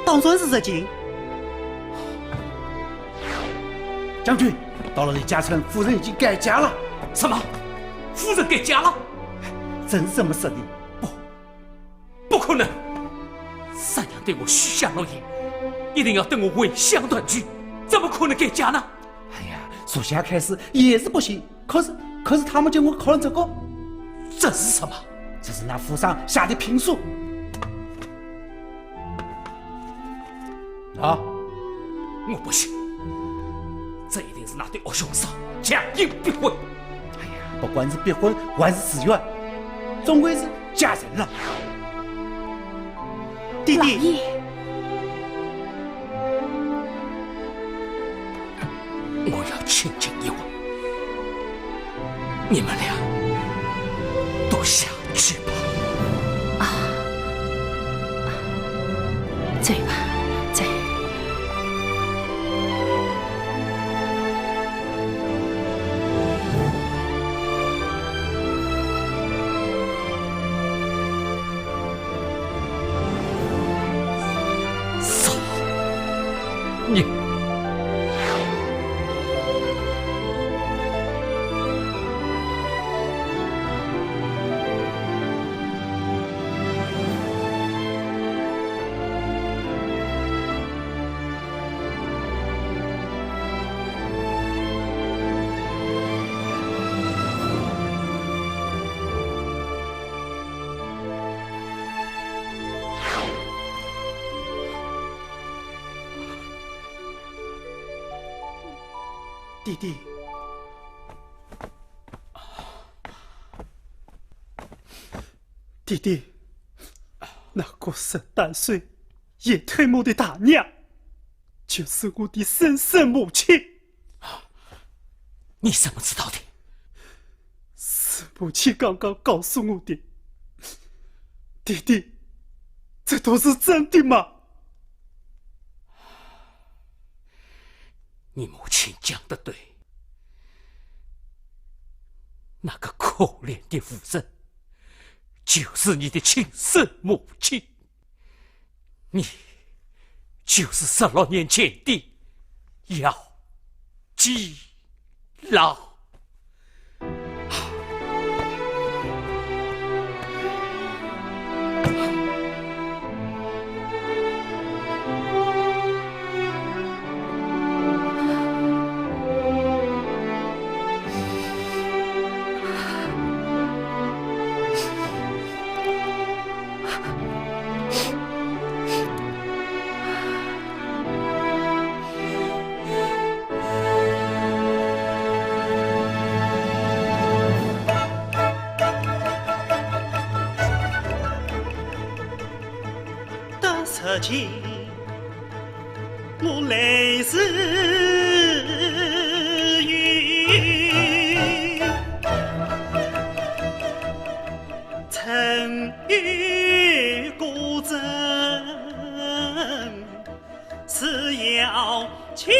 当然是实情。将军，到了李家村，夫人已经改嫁了。什么？夫人改嫁了？真是这么说的？不可能！三娘对我许下诺言，一定要等我回乡团聚，怎么可能改嫁呢？哎呀，属下开始也是不信，可是他们叫我考虑这个。这是什么？这是那府上下的评书。啊！我不信，这一定是那对恶凶手强硬逼婚。哎呀，不管是逼婚还是自愿，终归是嫁人了。弟弟，我要千金一吻，你们俩都下去吧。醉吧，醉。你弟弟，弟弟，那个13岁也退墓的大娘，就是我的生身母亲。你怎么知道的？是母亲刚刚告诉我的。弟弟，这都是真的吗？你母亲讲得对，那个可怜的夫人就是你的亲生母亲，你就是16年前的姚继郎。实情，我来自于曾与古镇是要亲。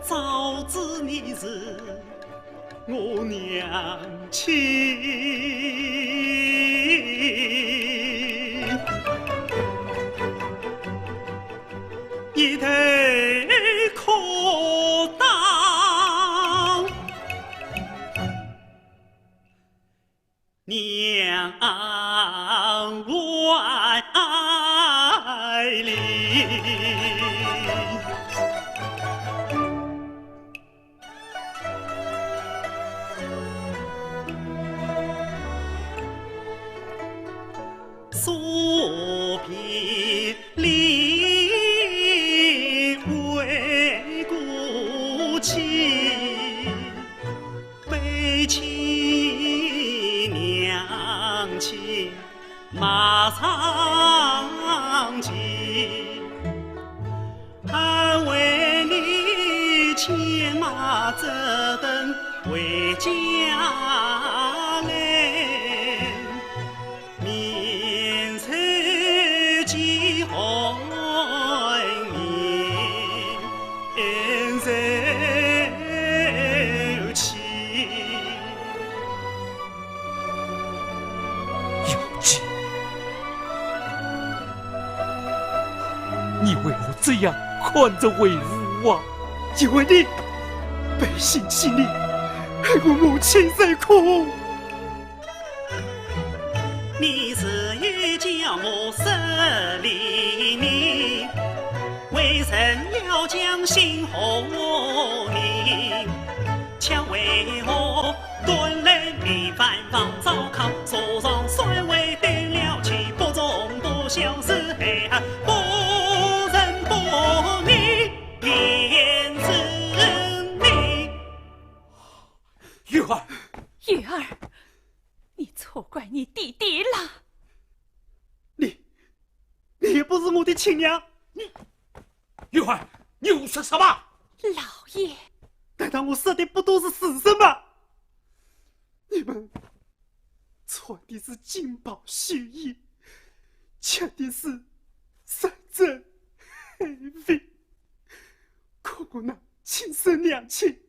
早知你是我娘亲，一头可当娘怀里。所别离为故妻，悲亲娘亲马上进，俺为你牵马折凳回家来。你为何这样看着为如啊？因为你背信弃义，害我母亲受苦。你是欲叫我失离你，为臣要将心和你，却为何端来一番放糟糠，手上虽未断了气，不忠不孝是黑暗。玉儿，玉儿，你错怪你弟弟了。你也不是我的亲娘。玉儿，你胡说什么？老爷，难道我说的不都是事实吗？你们穿的是金袍血衣，吃的是山珍海味，可我那亲生娘亲，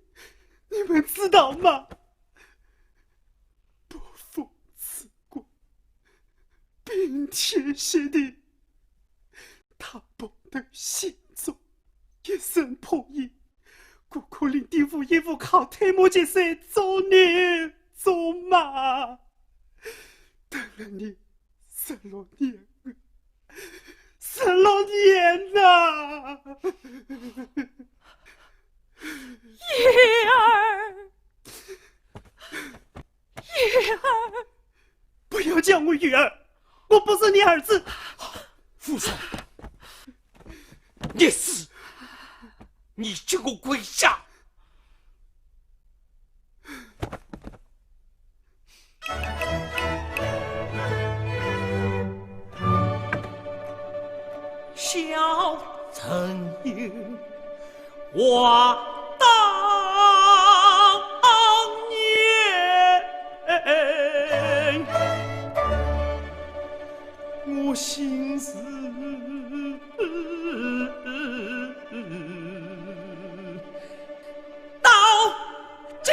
你们知道吗？不负此国，冰天雪地，他不得心中一身破衣，孤苦伶仃妇一副靠推磨接水做牛做马，等了你16年，16年呐！玉儿，玉儿，不要叫我玉儿，我不是你儿子。父亲，你死，你给我跪下！小曾有我当年，我心事到家。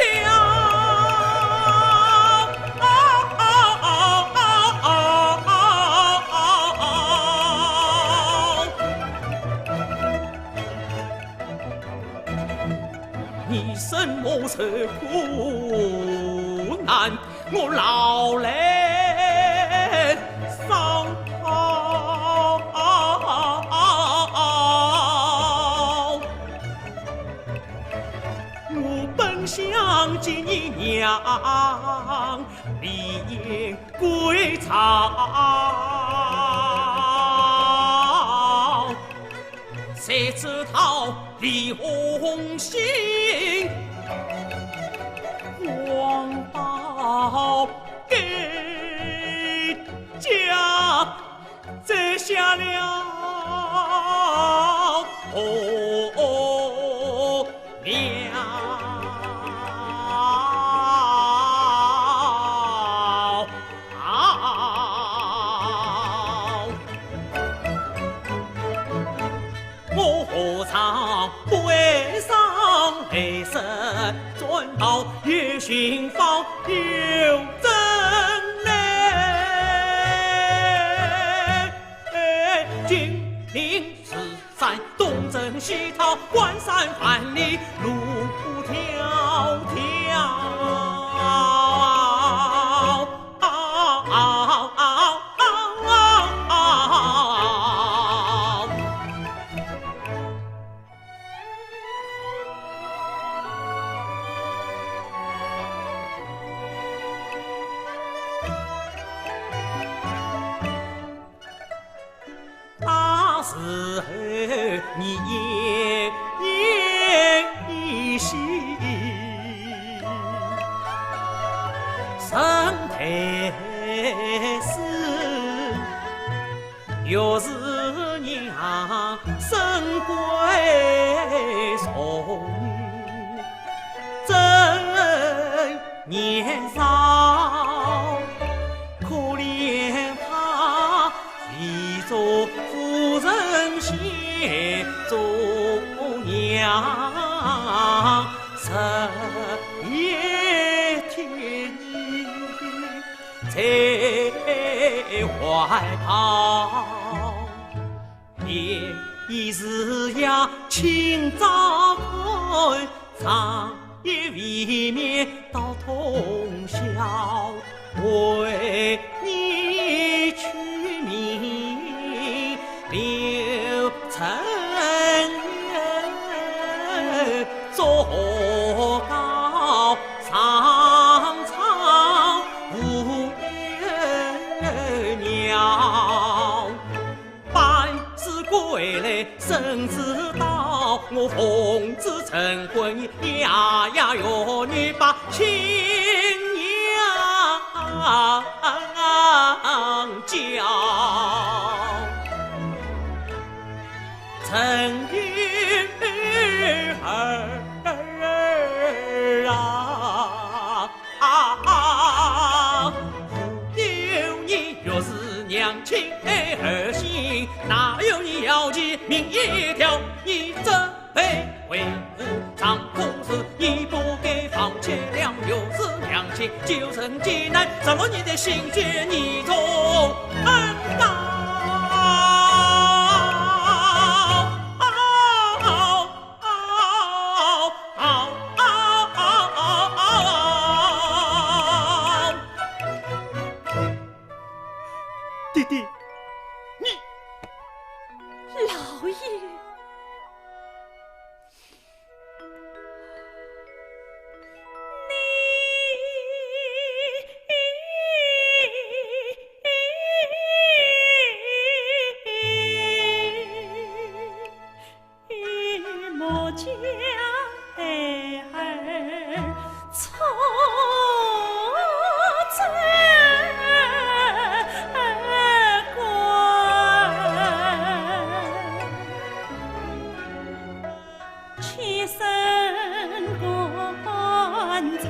你什么受苦难，我老来伤pau。我本想见你娘离归巢，谁知道李红心我摘下了我何尝不为上雷神转到月寻访有真嘞？金陵十三东征西讨，关山万里路迢迢。时候你奄奄一息，身体死，又是娘生归从，真年少，可怜他一做夫人协做娘，11天在怀抱，夜是呀清早看，长夜未眠到通宵，为你取名刘成做高苍苍无月鸟，办事归来谁知道，我奉旨成婚呀呀哟女把亲娘叫，陈玉儿有你若是娘亲儿媳，哪有你要记命一条？你这辈为夫丈夫是你不给放弃了，又是娘亲就成艰难，怎么你的心血你从恩道？弟弟，老爷，你莫将儿错妾身观察，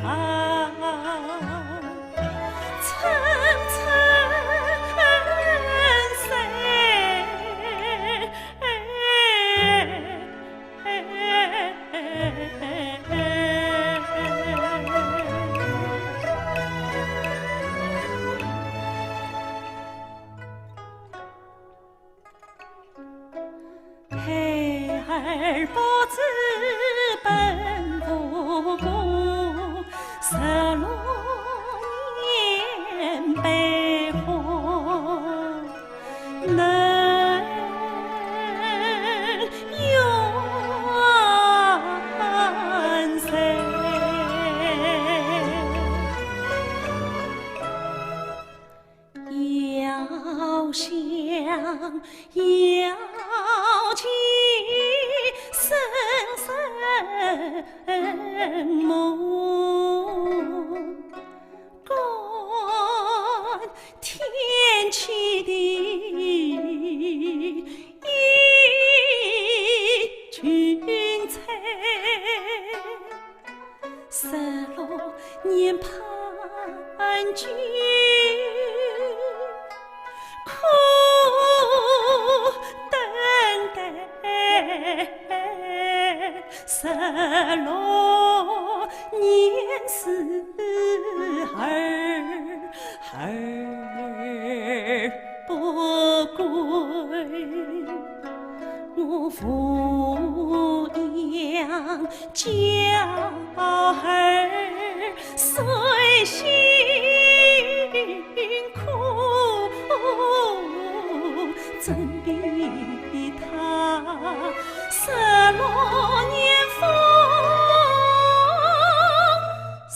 层层孩儿不知本不顾，16年悲欢能怨谁？要想要起声声梦，观天气的年盼君，苦等待16年4儿不归。我抚养娇儿虽辛苦，怎比他16年风霜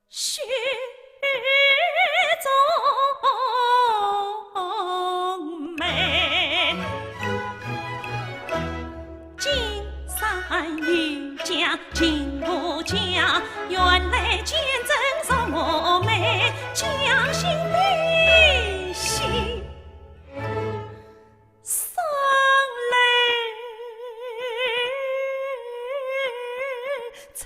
雪中美。金山玉甲金不假，原来见证着我妹将心比心，伤泪垂。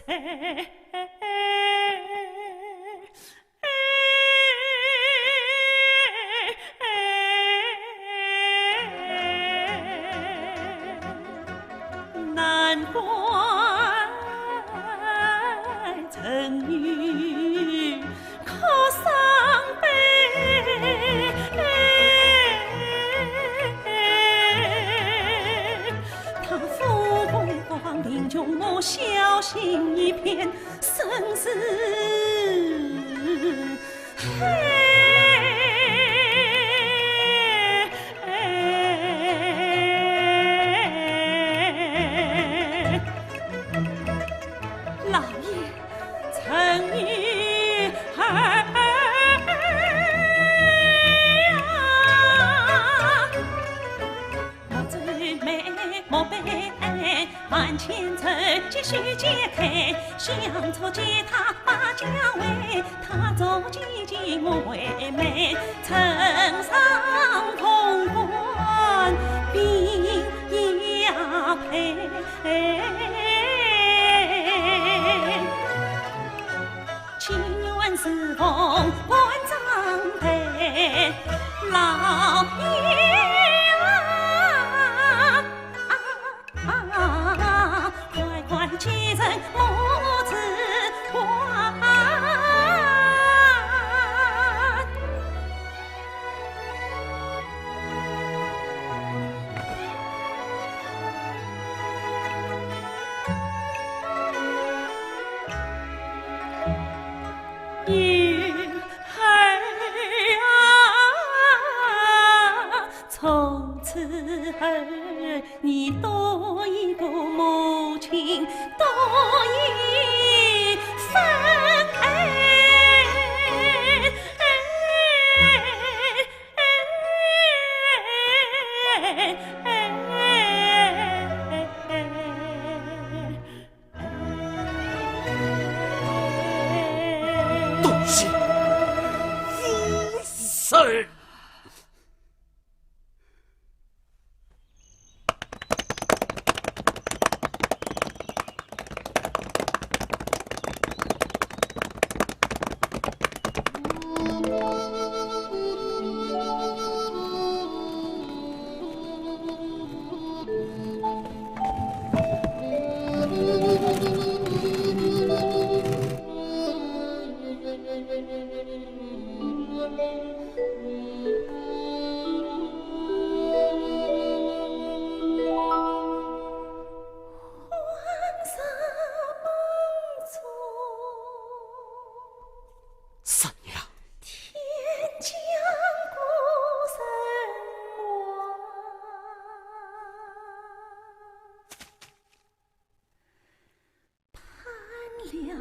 难怪曾女可伤悲，他父公皇临终我小心一片，生死老爷，曾女儿莫追美莫悲哀，万千愁继续解开，相错借他把家为，他做姐姐我为妹，曾上潼关并压配。情愿是奉官长辈，老爷快快启程母子还。女儿从此儿你多一个母亲，多一份爱。都是夫神。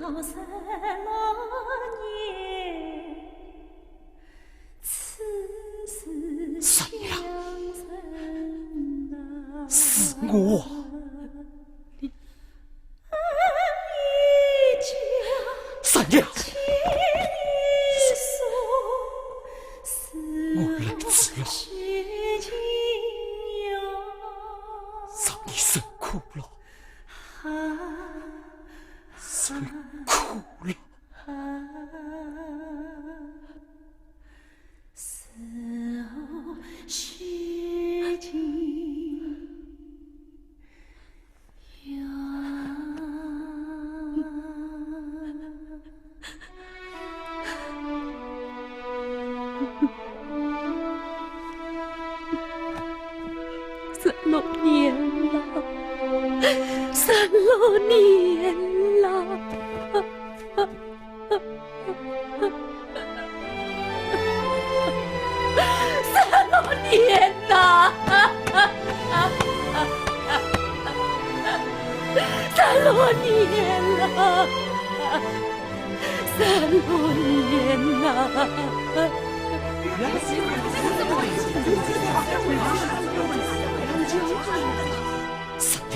了16年，此事相生啊，是我。三娘，我来迟了，让你辛苦。哭了，谁哭了？死后须尽16年了，16年了。16年呐，16年了，16年了。三娘，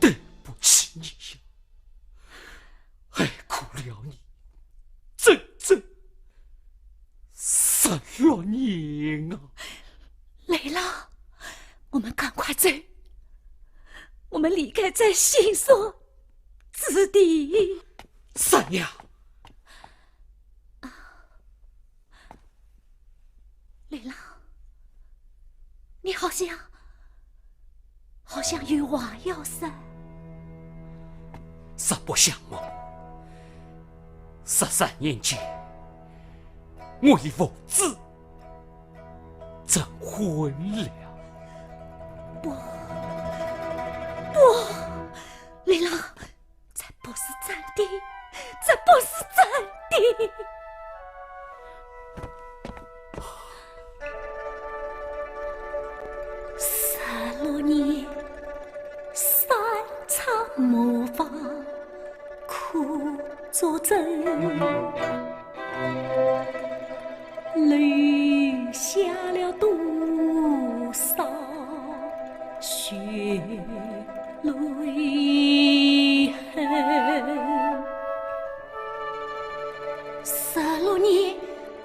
对不起你呀，爱苦了你整整16年啊！累了，我们赶快走，我们离开这腥所之地。三娘，累了，你好像有话要说。实不相瞒，13年前，我与父子证婚了。不，累了，这不是真的，这不是真的。16年，三场模仿苦作证，留下了多少血泪痕？16年，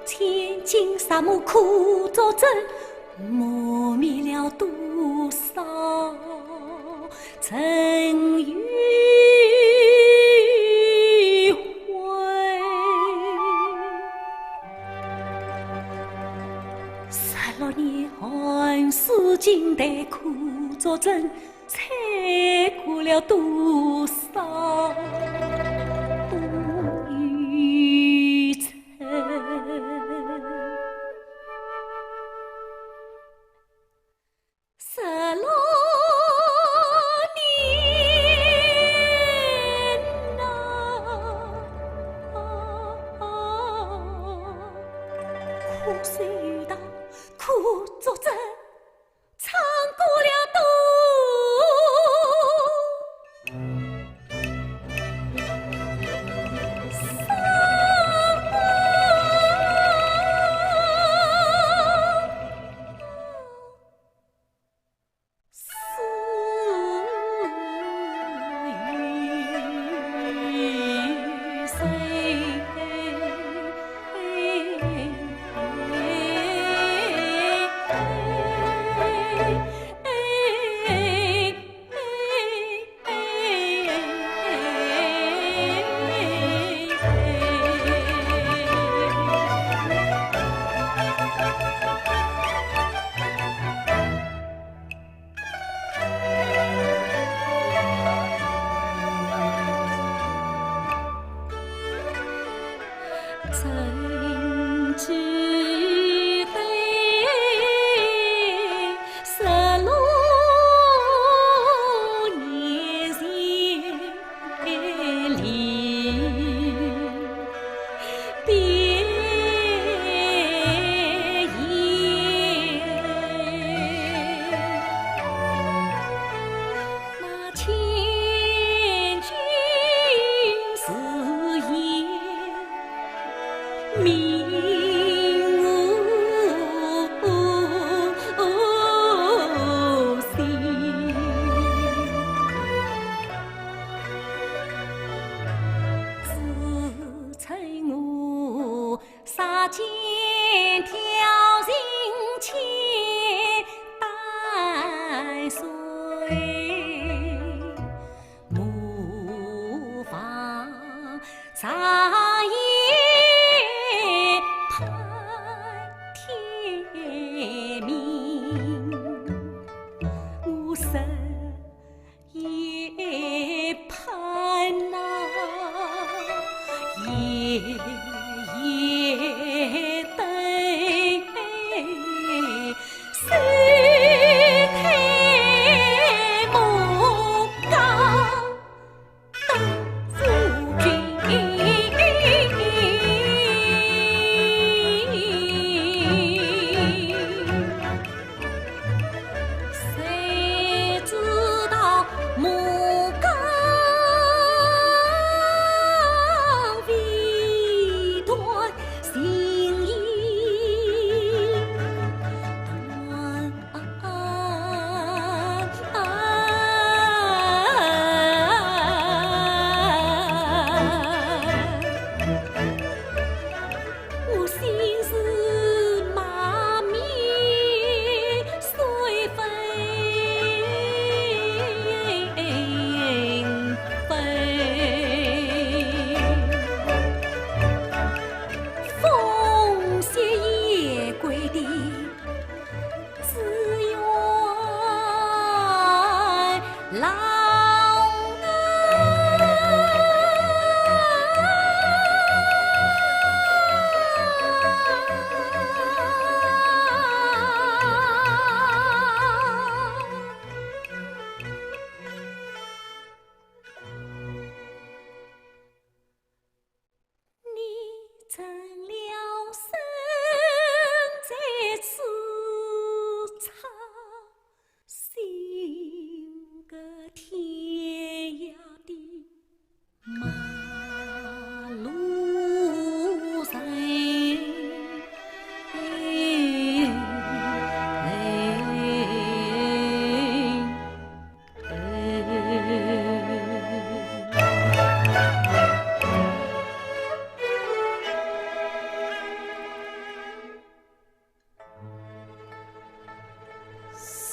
千金沙漠苦作证，磨灭了多少尘与灰？16年寒暑尽带苦作证，踩过了多少风雨尘？16年苦水遇到苦作证，尝过了毒，天涯的马路上。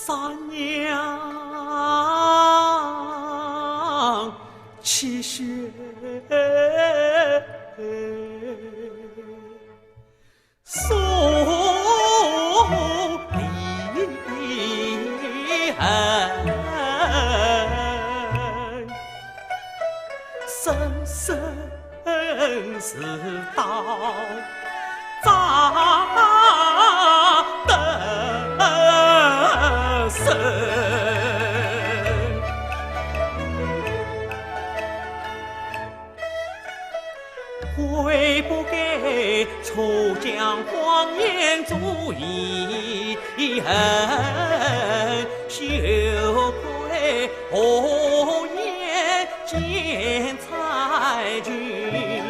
三娘泣血送离恨，生生世道咋得生？悔不该出江荒言足遗恨，羞愧红颜见才君。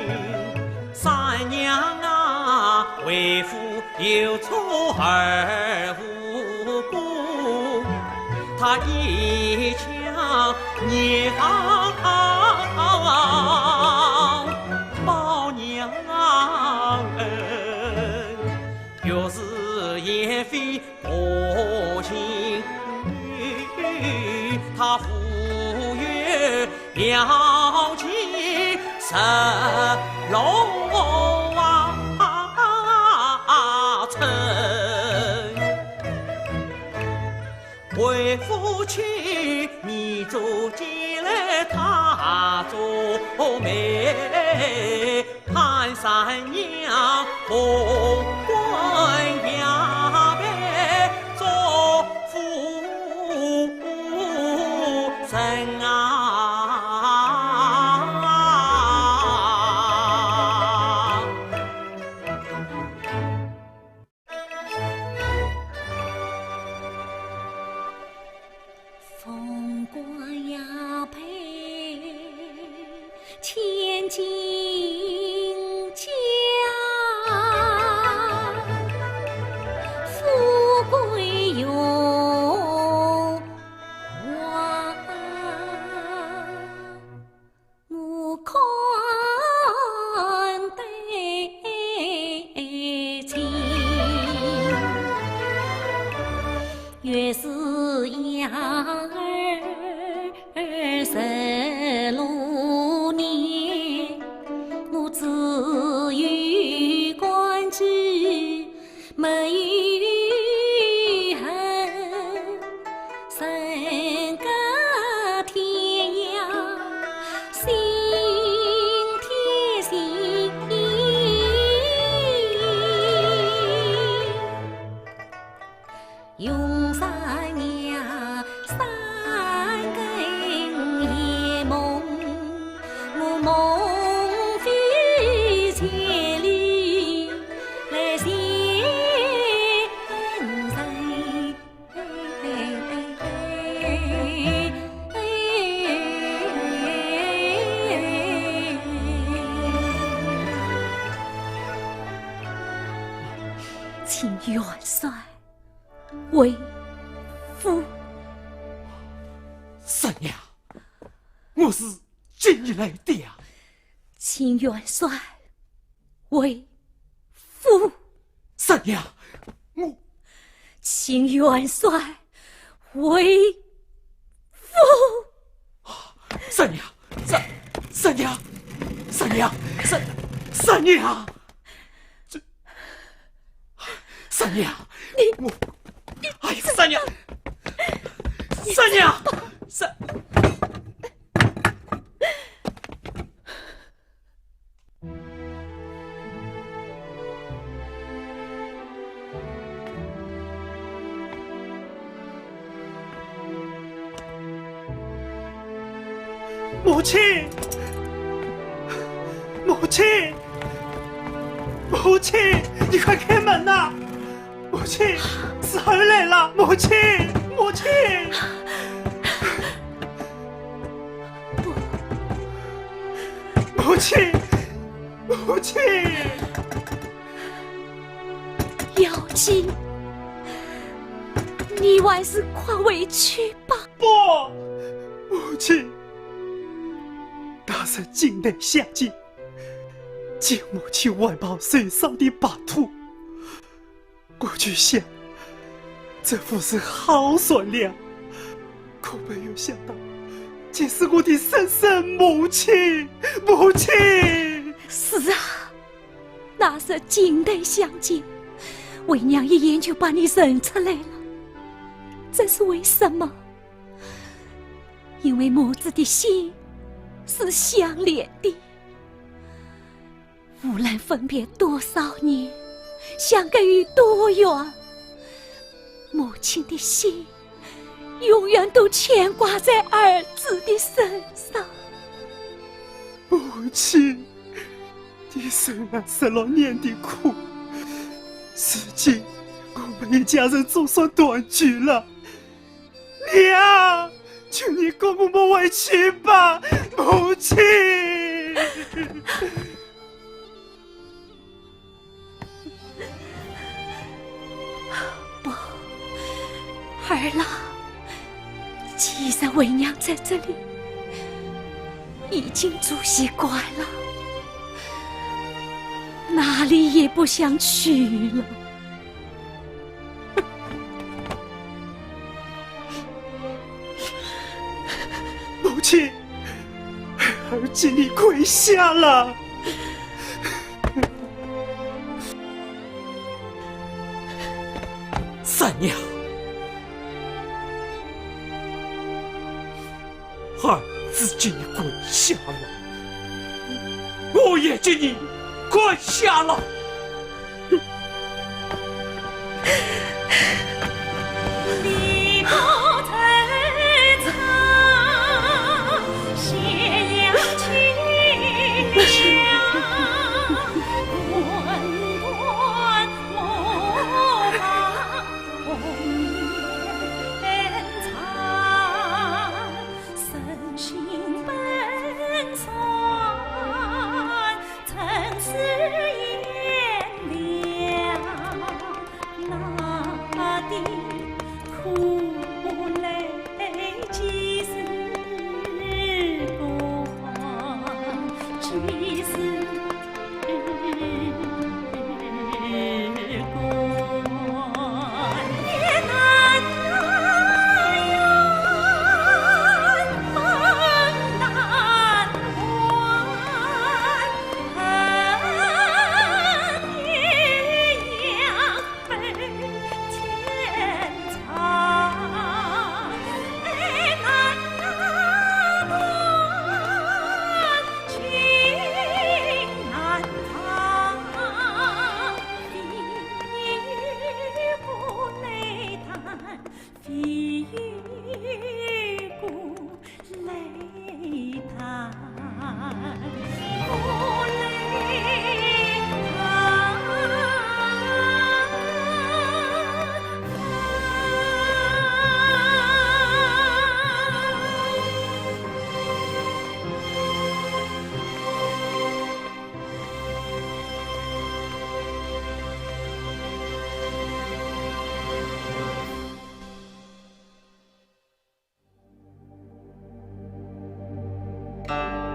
三娘啊，为父有错而无辜，他一腔娘报娘恩，若是也非薄情女，他赴约了情石楼城，为夫去你走进来他做媒，潘三娘红冠牙白做夫人啊。风光呀配千金家，富贵永华，我看得清。越是伢儿16年，我只有关注没有恨，人隔天涯，心贴心。用三娘三更夜梦，我梦飞千里来相随。请元帅为夫。三娘，我是今日来的呀。请元帅为夫。三娘，我请元帅为夫。三娘，三娘，三娘，三娘，三娘，哎呀，三娘，三娘，母亲，母亲，母亲，你快开门呐！母亲，子儿来了！母亲，母亲，母亲，母亲！姚金，你还是快回去吧。不，母亲，那是境内下界，见母亲外抱身上的白兔，我就想，这副是好善良，可没有想到，竟是我的生身母亲，母亲！是啊，那是境内相见，为娘一眼就把你认出来了。这是为什么？因为母子的心是相连的，无论分别多少年，相隔于多远，母亲的心永远都牵挂在儿子的身上。母亲，你虽然受了年的苦，如今我们一家人总算团聚了。娘，求你跟我们回去吧，母亲。不，儿郎，既然为娘在这里，已经住习惯了，哪里也不想去了。母亲，儿敬你跪下了。三娘，儿子敬你跪下了，我也敬你跪下了。离歌层层，斜阳清凉，滚滚莫把红颜藏，身心本善，曾是炎凉，那的苦泪几时光，几时光，也难圆，梦难还，恨一样被天长，爱难断，情难藏，非故泪弹，非故泪弹，故泪弹。